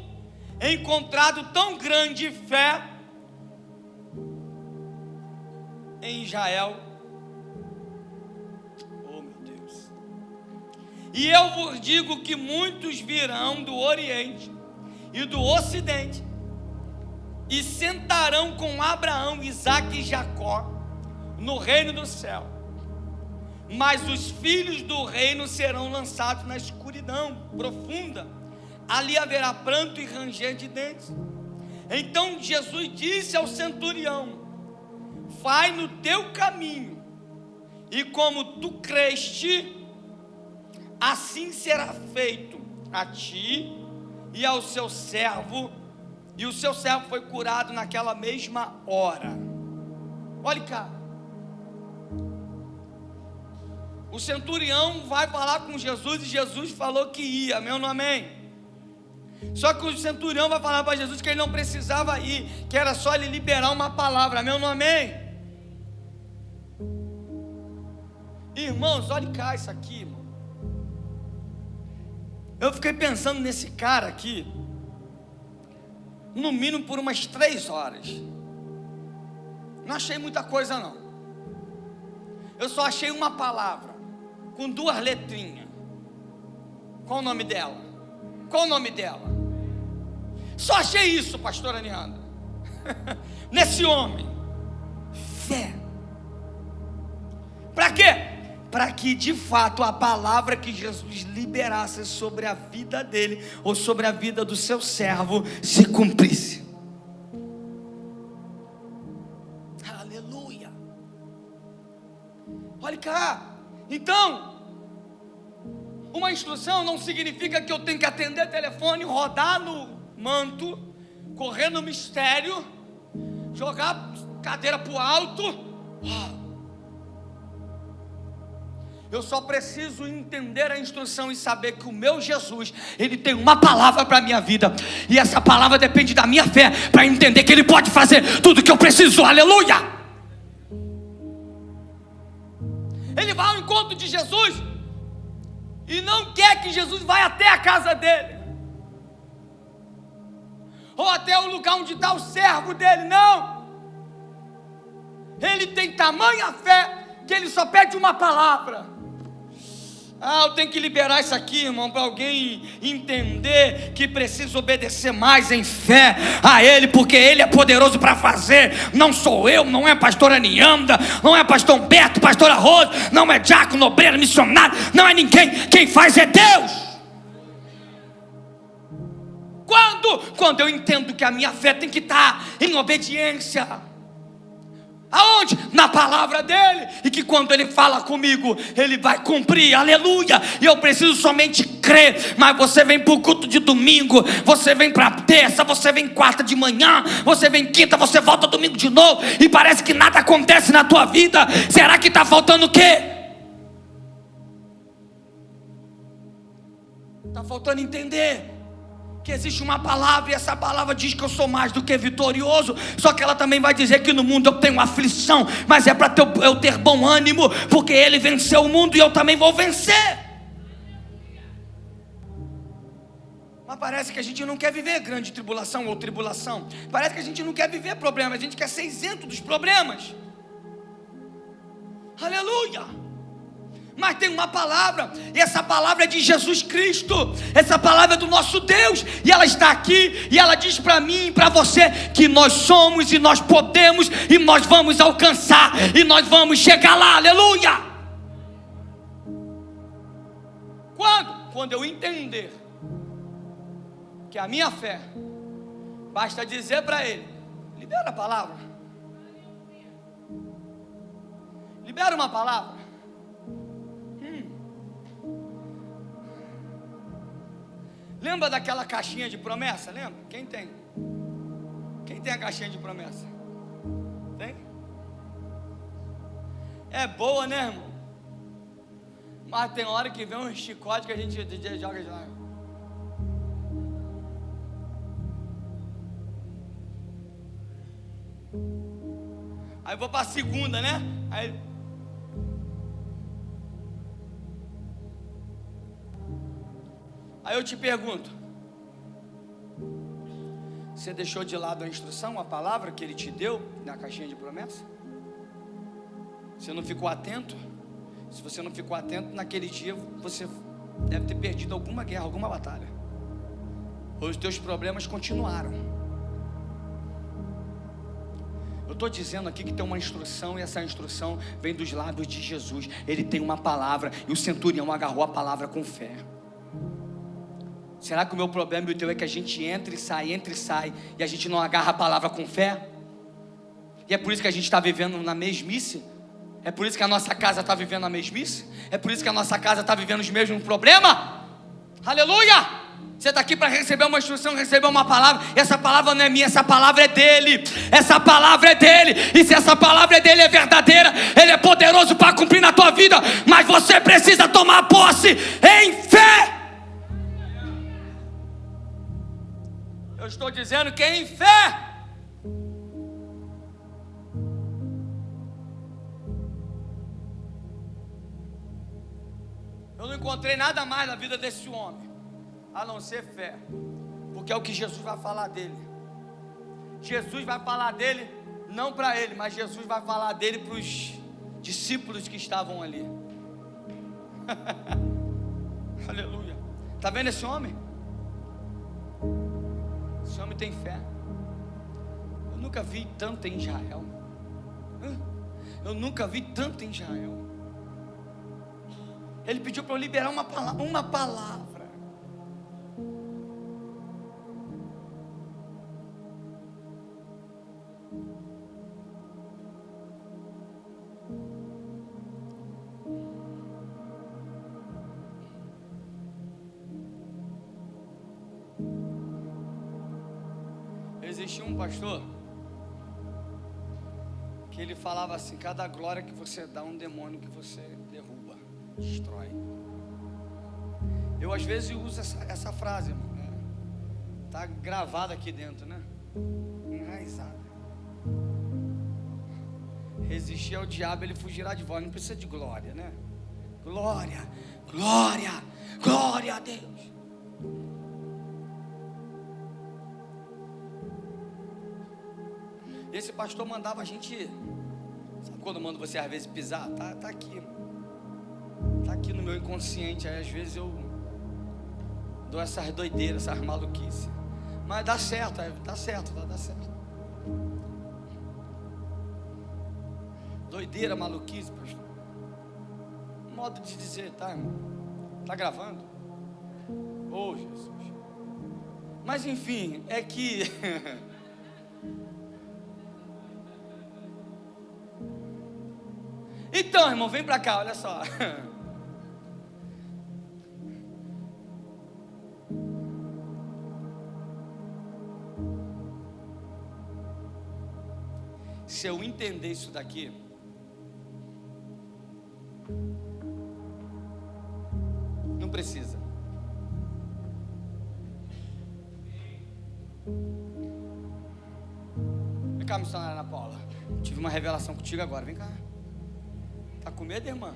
encontrado tão grande fé em Israel. Oh meu Deus. E eu vos digo que muitos virão do Oriente e do Ocidente e sentarão com Abraão, Isaque e Jacó no reino do céu. Mas os filhos do reino serão lançados na escuridão profunda. Ali haverá pranto e ranger de dentes. Então Jesus disse ao centurião: vai no teu caminho, e como tu creste, assim será feito a ti e ao seu servo. E o seu servo foi curado naquela mesma hora. Olha cá. O centurião vai falar com Jesus e Jesus falou que ia, amém ou não amém? Só que o centurião vai falar para Jesus que ele não precisava ir, que era só ele liberar uma palavra, amém ou não amém? Irmãos, olha cá isso aqui, irmão. Eu fiquei pensando nesse cara aqui, no mínimo por umas 3 horas. Não achei muita coisa não. Eu só achei uma palavra com 2 letrinhas. Qual o nome dela? Qual o nome dela? Só achei isso, pastora Anianda. Nesse homem. Fé. Para quê? Para que de fato a palavra que Jesus liberasse sobre a vida dele, ou sobre a vida do seu servo, se cumprisse. Aleluia. Olha cá. Então, uma instrução não significa que eu tenho que atender telefone, rodar no manto, correr no mistério, jogar cadeira para o alto. Eu só preciso entender a instrução e saber que o meu Jesus, Ele tem uma palavra para a minha vida, e essa palavra depende da minha fé, para entender que Ele pode fazer tudo o que eu preciso, aleluia. Ele vai ao encontro de Jesus e não quer que Jesus vá até a casa dele, ou até o lugar onde está o servo dele, não. Ele tem tamanha fé que ele só pede uma palavra. Eu tenho que liberar isso aqui, irmão, para alguém entender que precisa obedecer mais em fé a Ele, porque Ele é poderoso para fazer. Não sou eu, não é pastora Anianda, não é pastor Humberto, pastora Rosa, não é diácono, obreiro, missionário, não é ninguém. Quem faz é Deus. Quando eu entendo que a minha fé tem que estar em obediência. Aonde? Na palavra dele. E que quando ele fala comigo, ele vai cumprir, aleluia. E eu preciso somente crer. Mas você vem para o culto de domingo, você vem para terça, você vem quarta de manhã, você vem quinta, você volta domingo de novo, e parece que nada acontece na tua vida. Será que está faltando o quê? Está faltando entender que existe uma palavra, e essa palavra diz que eu sou mais do que vitorioso. Só que ela também vai dizer que no mundo eu tenho aflição, mas é para eu ter bom ânimo, porque Ele venceu o mundo e eu também vou vencer. Mas parece que a gente não quer viver grande tribulação ou tribulação. Parece que a gente não quer viver problemas, a gente quer ser isento dos problemas. Aleluia. Mas tem uma palavra, e essa palavra é de Jesus Cristo, essa palavra é do nosso Deus, e ela está aqui, e ela diz para mim e para você que nós somos, e nós podemos, e nós vamos alcançar, e nós vamos chegar lá, aleluia. Quando eu entender que a minha fé Basta dizer para ele: libera a palavra. Libera uma palavra. Lembra daquela caixinha de promessa? Lembra? Quem tem? Quem tem a caixinha de promessa? Tem? É boa, né, irmão? Mas tem hora que vem um chicote que a gente joga de lá. Aí eu vou para a segunda, né? Aí eu te pergunto: você deixou de lado a instrução, a palavra que ele te deu na caixinha de promessa? Você não ficou atento? Se você não ficou atento, naquele dia você deve ter perdido alguma guerra, alguma batalha. Ou os teus problemas continuaram. Eu estou dizendo aqui que tem uma instrução, e essa instrução vem dos lábios de Jesus. Ele tem uma palavra, e o centurião agarrou a palavra com fé. Será que o meu problema e o teu é que a gente entra e sai, e a gente não agarra a palavra com fé? E é por isso que a gente está vivendo na mesmice? É por isso que a nossa casa está vivendo a mesmice? É por isso que a nossa casa está vivendo os mesmos problemas? Aleluia! Você está aqui para receber uma instrução, receber uma palavra. E essa palavra não é minha, essa palavra é dele. Essa palavra é dele. E se essa palavra é dele, é verdadeira, ele é poderoso para cumprir na tua vida. Mas você precisa tomar posse em fé. Eu estou dizendo que é em fé. Eu não encontrei nada mais na vida desse homem a não ser fé, porque é o que Jesus vai falar dele. Jesus vai falar dele, não para ele, mas Jesus vai falar dele para os discípulos que estavam ali. Aleluia. Está vendo esse homem? Esse homem tem fé. Eu nunca vi tanto em Israel. Eu nunca vi tanto em Israel. Ele pediu para eu liberar uma palavra. Existia um pastor que ele falava assim: cada glória que você dá, um demônio que você derruba, destrói. Eu às vezes uso essa frase, irmão, né? Tá gravada aqui dentro, né? Enraizada. Resistir ao diabo, ele fugirá de vós. Não precisa de glória, né? Glória, glória, glória a Deus. Esse pastor mandava a gente, sabe quando manda você às vezes pisar? Tá aqui, tá aqui no meu inconsciente. Aí às vezes eu dou essas doideiras, essas maluquices, mas dá certo, dá certo. Doideira, maluquice, pastor. Modo de dizer, tá, irmão? Tá gravando? Oh, Jesus. Mas enfim, é que então, irmão, vem pra cá, olha só. Se eu entender isso daqui, não precisa. Vem cá, missionária Ana Paula. Tive uma revelação contigo agora, vem cá. Tá com medo, irmã?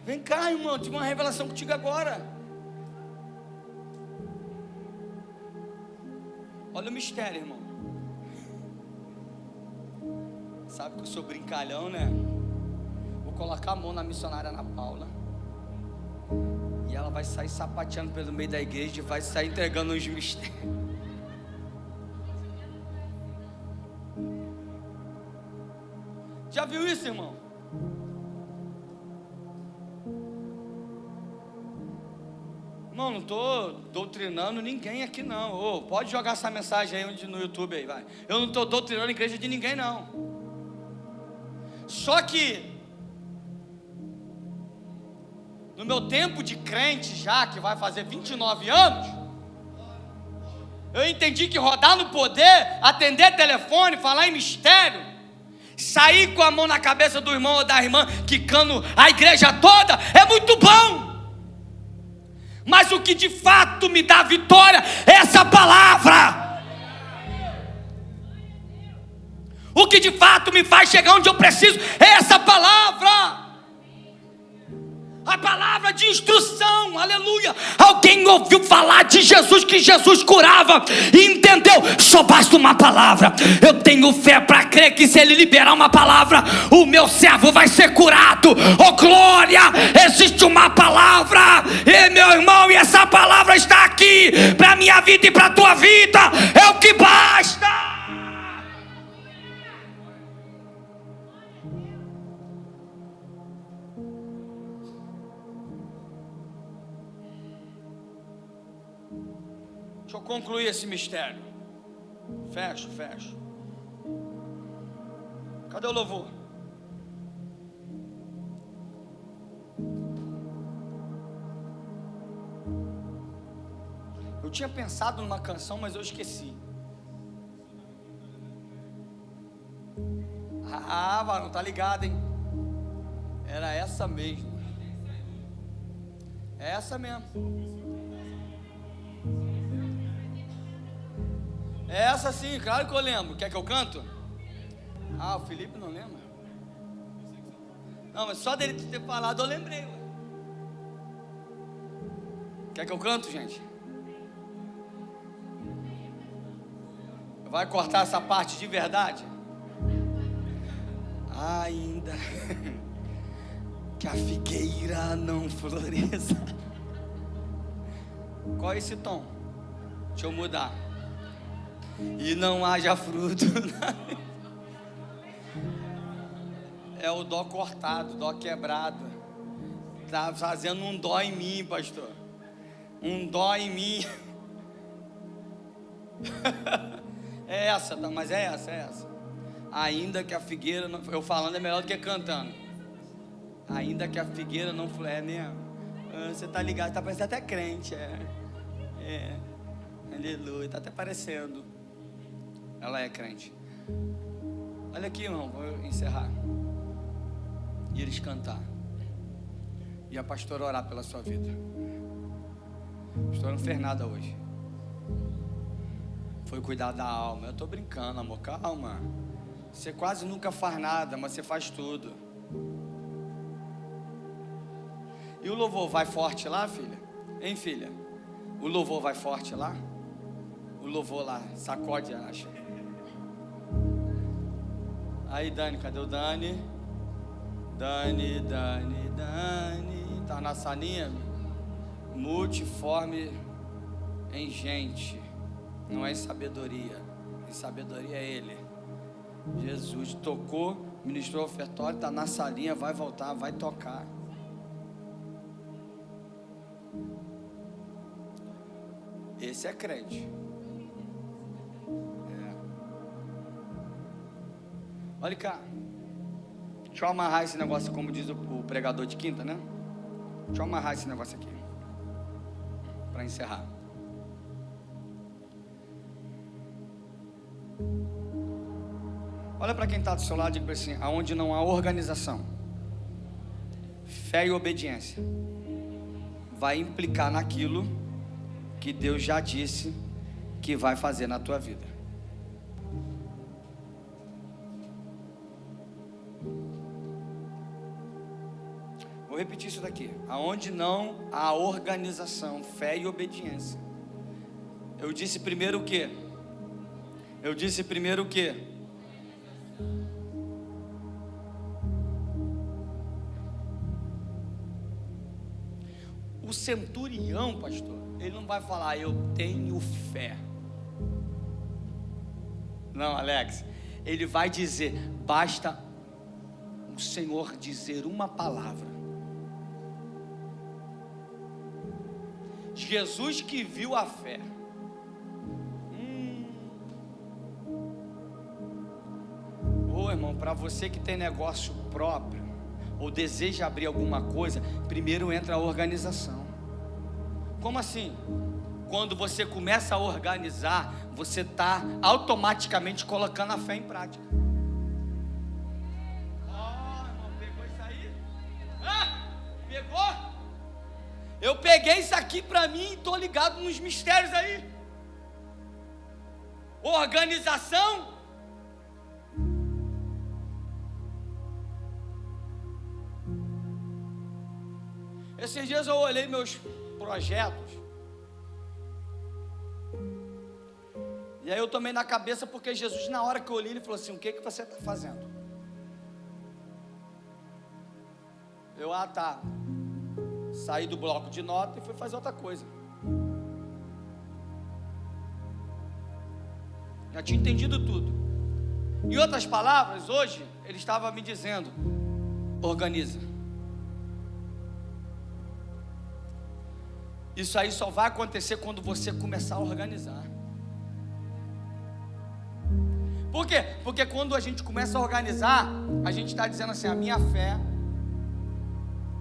Vem cá, irmão, tive uma revelação contigo agora. Olha o mistério, irmão. Sabe que eu sou brincalhão, né? Vou colocar a mão na missionária Ana Paula e ela vai sair sapateando pelo meio da igreja e vai sair entregando os mistérios. Já viu isso, irmão? Irmão, Não estou doutrinando ninguém aqui não. Ô, pode jogar essa mensagem aí no YouTube aí, vai. Eu não estou doutrinando a igreja de ninguém não. Só que no meu tempo de crente já, que vai fazer 29 anos, eu entendi que rodar no poder, atender telefone, falar em mistério, sair com a mão na cabeça do irmão ou da irmã, quicando a igreja toda, é muito bom. Mas o que de fato me dá vitória é essa palavra. O que de fato me faz chegar onde eu preciso é essa palavra. A palavra de instrução, aleluia. Alguém ouviu falar de Jesus, que Jesus curava e entendeu, só basta uma palavra. Eu tenho fé para crer que se ele liberar uma palavra, o meu servo vai ser curado. Oh glória, existe uma palavra, e meu irmão, e essa palavra está aqui para minha vida e para a tua vida, é o que basta. Deixa eu concluir esse mistério. Fecho. Cadê o louvor? Eu tinha pensado numa canção, mas eu esqueci. Varão, tá ligado, hein? Era essa mesmo. É essa mesmo. É essa sim, claro que eu lembro. Quer que eu canto? O Felipe não lembra. Não, mas só dele ter falado eu lembrei. Quer que eu canto, gente? Vai cortar essa parte de verdade? Ainda que a figueira não floresça. Qual é esse tom? Deixa eu mudar. E não haja fruto. É o dó cortado, dó quebrado. Está fazendo um dó em mim, pastor. Um dó em mim. É essa, tá? Mas é essa. Ainda que a figueira não... Eu falando é melhor do que cantando. Ainda que a figueira não floresça. É mesmo? Você tá ligado, tá parecendo até crente. Aleluia, tá até parecendo. Ela é crente. Olha aqui, irmão, vou encerrar. E eles cantar. E a pastora orar pela sua vida. A pastora não fez nada hoje. Foi cuidar da alma. Eu tô brincando, amor, calma. Você quase nunca faz nada, mas você faz tudo. E o louvor vai forte lá, filha? Hein, filha? O louvor vai forte lá? O louvor lá, sacode, acha. Aí, Dani, cadê o Dani? Dani. Tá na salinha? Multiforme em gente. Não é em sabedoria. Em sabedoria é Ele. Jesus tocou, ministrou o ofertório, tá na salinha, vai voltar, vai tocar. Esse é crente. Olha cá. Deixa eu amarrar esse negócio, como diz o pregador de quinta, né? Deixa eu amarrar esse negócio aqui para encerrar. Olha para quem está do seu lado e diga assim: aonde não há organização, fé e obediência, vai implicar naquilo que Deus já disse que vai fazer na tua vida. Vou repetir isso daqui. Aonde não há organização, fé e obediência. Eu disse primeiro o quê? O centurião, pastor, ele não vai falar, eu tenho fé. Não, Alex. Ele vai dizer, basta o Senhor dizer uma palavra. Jesus que viu a fé. Ô irmão, para você que tem negócio próprio, ou deseja abrir alguma coisa, primeiro entra a organização. Como assim? Quando você começa a organizar, você está automaticamente colocando a fé em prática. Irmão, pegou isso aí? Pegou? Eu peguei isso aqui para mim e estou ligado nos mistérios aí. Organização. Esses dias eu olhei meus projetos. E aí eu tomei na cabeça, porque Jesus, na hora que eu olhei, ele falou assim: o que você está fazendo? Eu, tá. Saí do bloco de nota e fui fazer outra coisa. Já tinha entendido tudo. Em outras palavras, hoje, ele estava me dizendo: organiza. Isso aí só vai acontecer quando você começar a organizar. Por quê? Porque quando a gente começa a organizar, a gente está dizendo assim: a minha fé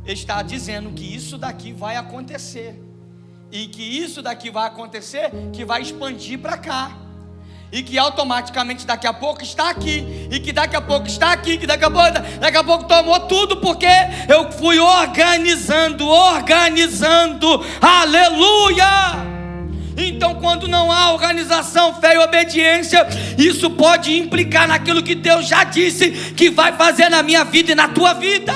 está dizendo que isso daqui vai acontecer, e que isso daqui vai acontecer, que vai expandir para cá, e que automaticamente daqui a pouco está aqui, e que daqui a pouco está aqui, que daqui a pouco tomou tudo, porque eu fui organizando, aleluia. Então, quando não há organização, fé e obediência, isso pode implicar naquilo que Deus já disse que vai fazer na minha vida e na tua vida.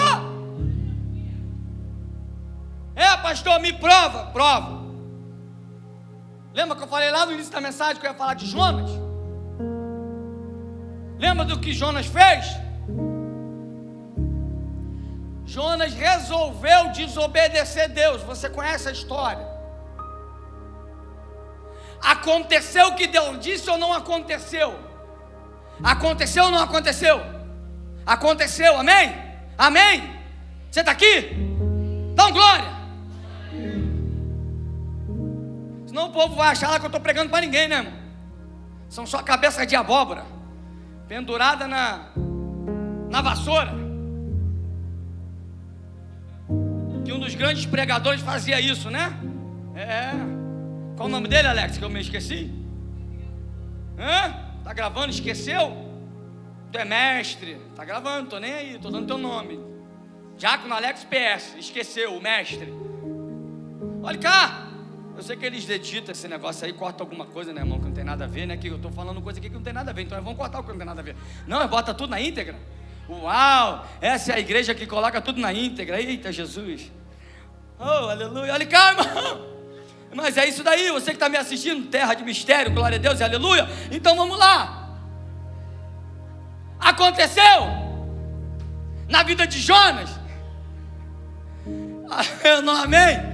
Pastor, me prova. Lembra que eu falei lá no início da mensagem que eu ia falar de Jonas? Lembra do que Jonas fez? Jonas resolveu desobedecer Deus. Você conhece a história? Aconteceu o que Deus disse ou não aconteceu? Aconteceu ou não aconteceu? Aconteceu, amém? Amém? Você está aqui? Então glória. Senão o povo vai achar lá que eu estou pregando para ninguém, né, irmão? São só cabeças de abóbora pendurada na vassoura. Que um dos grandes pregadores fazia isso, né? Qual o nome dele, Alex? Que eu me esqueci? Tá gravando? Esqueceu? Tu é mestre. Tá gravando, tô nem aí, tô dando teu nome. Diácono Alex PS. Esqueceu, o mestre. Olha cá. Eu sei que eles editam esse negócio aí, corta alguma coisa, né, irmão, que não tem nada a ver, né? Que eu tô falando coisa aqui que não tem nada a ver. Então vamos cortar o que não tem nada a ver. Não, bota tudo na íntegra. Uau, essa é a igreja que coloca tudo na íntegra. Eita, Jesus. Oh, aleluia. Olha cá, irmão. Mas é isso daí, você que está me assistindo, terra de mistério, glória a Deus e aleluia. Então vamos lá. Aconteceu na vida de Jonas. Não, amém?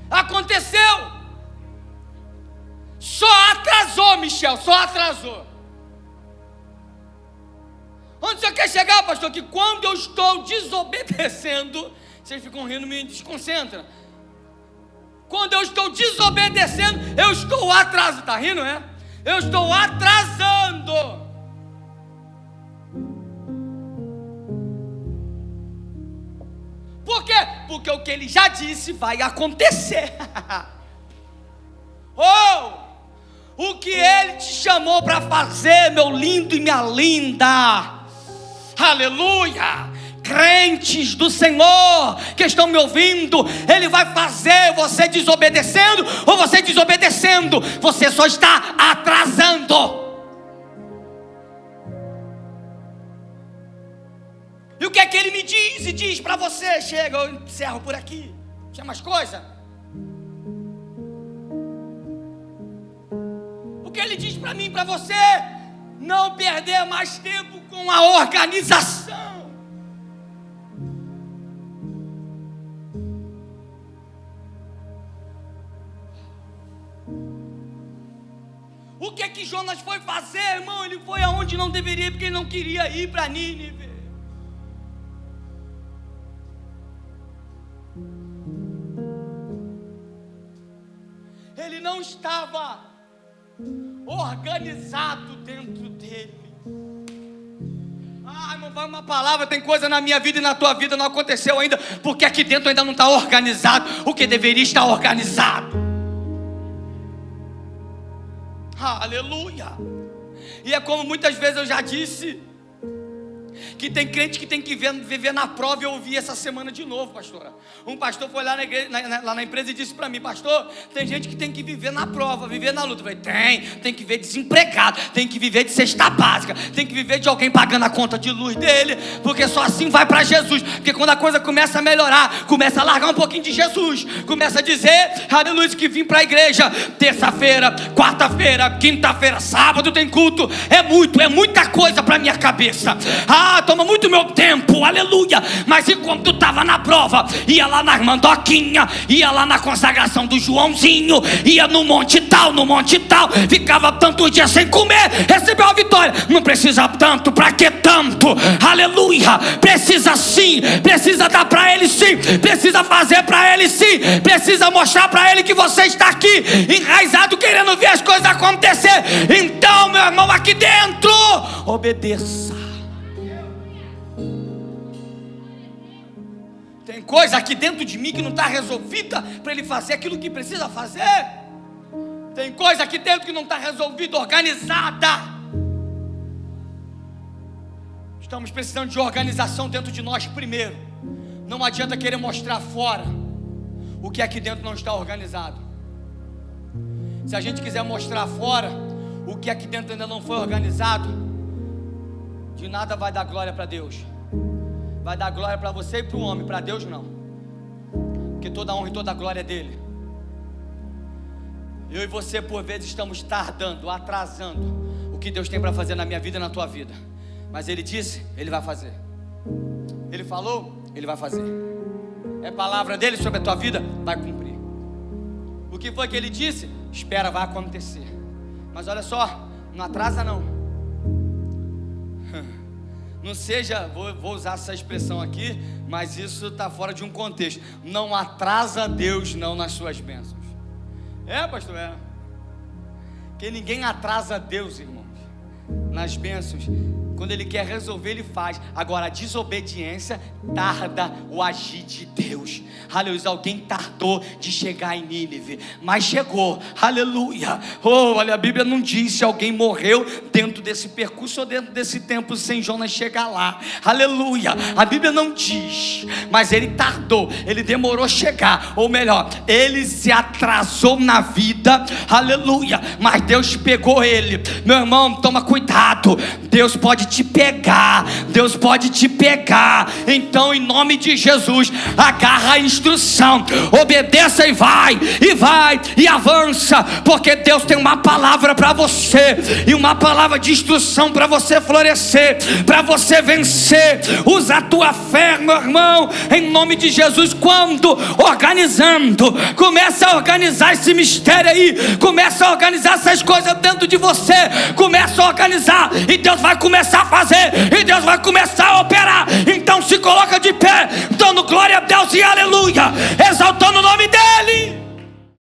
Aconteceu. Só atrasou, Michel, só atrasou. Onde você quer chegar, pastor? Que quando eu estou desobedecendo, vocês ficam rindo, me desconcentram. Quando eu estou desobedecendo, eu estou atrasando. Está rindo, é? Eu estou atrasando. Por quê? Porque o que ele já disse vai acontecer. O que ele te chamou para fazer, meu lindo e minha linda. Aleluia. Crentes do Senhor que estão me ouvindo, Ele vai fazer você desobedecendo ou você desobedecendo, você só está atrasando. E o que é que Ele me diz e diz para você? Chega, eu encerro por aqui. Tinha mais coisa? O que Ele diz para mim e para você? Não perder mais tempo com a organização. O que é que Jonas foi fazer, irmão? Ele foi aonde não deveria ir, porque ele não queria ir para Nínive. não estava organizado dentro dele. Irmão, vai uma palavra, tem coisa na minha vida e na tua vida não aconteceu ainda, porque aqui dentro ainda não está organizado o que deveria estar organizado. Aleluia. E é como muitas vezes eu já disse, que tem crente que tem que viver na prova. E eu ouvi essa semana de novo, pastora. Um pastor foi lá na igreja, lá na empresa, e disse para mim: pastor, tem gente que tem que viver na prova, viver na luta. Eu falei: tem que viver desempregado, tem que viver de cesta básica, tem que viver de alguém pagando a conta de luz dele, porque só assim vai para Jesus. Porque quando a coisa começa a melhorar, começa a largar um pouquinho de Jesus, começa a dizer, aleluia, que vim para a igreja terça-feira, quarta-feira, quinta-feira, sábado tem culto. É muita coisa para minha cabeça. Toma muito meu tempo, aleluia. Mas enquanto tu estava na prova, ia lá na irmã Doquinha, ia lá na consagração do Joãozinho, ia no monte tal, ficava tantos dias sem comer, recebeu a vitória. Não precisa tanto, pra que tanto? Aleluia. Precisa sim, precisa dar pra ele sim, precisa fazer pra ele sim, precisa mostrar pra ele que você está aqui, enraizado, querendo ver as coisas acontecer. Então, meu irmão, aqui dentro, obedeça. Tem coisa aqui dentro de mim que não está resolvida para ele fazer aquilo que precisa fazer. Tem coisa aqui dentro que não está resolvida, organizada. Estamos precisando de organização dentro de nós primeiro. Não adianta querer mostrar fora o que aqui dentro não está organizado. Se a gente quiser mostrar fora o que aqui dentro ainda não foi organizado, de nada vai dar glória para Deus. Vai dar glória para você e para o homem, para Deus não. Porque toda a honra e toda a glória é dele. Eu e você por vezes estamos tardando, atrasando o que Deus tem para fazer na minha vida e na tua vida. Mas Ele disse, Ele vai fazer. Ele falou, Ele vai fazer. É palavra dele sobre a tua vida, vai cumprir. O que foi que Ele disse? Espera, vai acontecer. Mas olha só, não atrasa não. Não seja, vou usar essa expressão aqui, mas isso está fora de um contexto. Não atrasa Deus não nas suas bênçãos. Pastor, que ninguém atrasa Deus, irmãos, nas bênçãos. Quando Ele quer resolver, Ele faz. Agora, a desobediência tarda o agir de Deus. Aleluia. Alguém tardou de chegar em Nínive, mas chegou. Aleluia. Olha, a Bíblia não diz se alguém morreu dentro desse percurso ou dentro desse tempo sem Jonas chegar lá. Aleluia. A Bíblia não diz, mas ele tardou, ele demorou a chegar. Ou melhor, ele se atrasou na vida. Aleluia. Mas Deus pegou ele. Meu irmão, toma cuidado. Deus pode te pegar, Deus pode te pegar. Então, em nome de Jesus, agarra a instrução, obedeça e vai, e avança, porque Deus tem uma palavra para você, e uma palavra de instrução para você florescer, para você vencer. Usa a tua fé, meu irmão, em nome de Jesus. Quando organizando, começa a organizar esse mistério aí, começa a organizar essas coisas dentro de você, começa a organizar, e Deus vai começar a fazer, e Deus vai começar a operar. Então se coloca de pé, dando glória a Deus e aleluia, exaltando o nome dEle.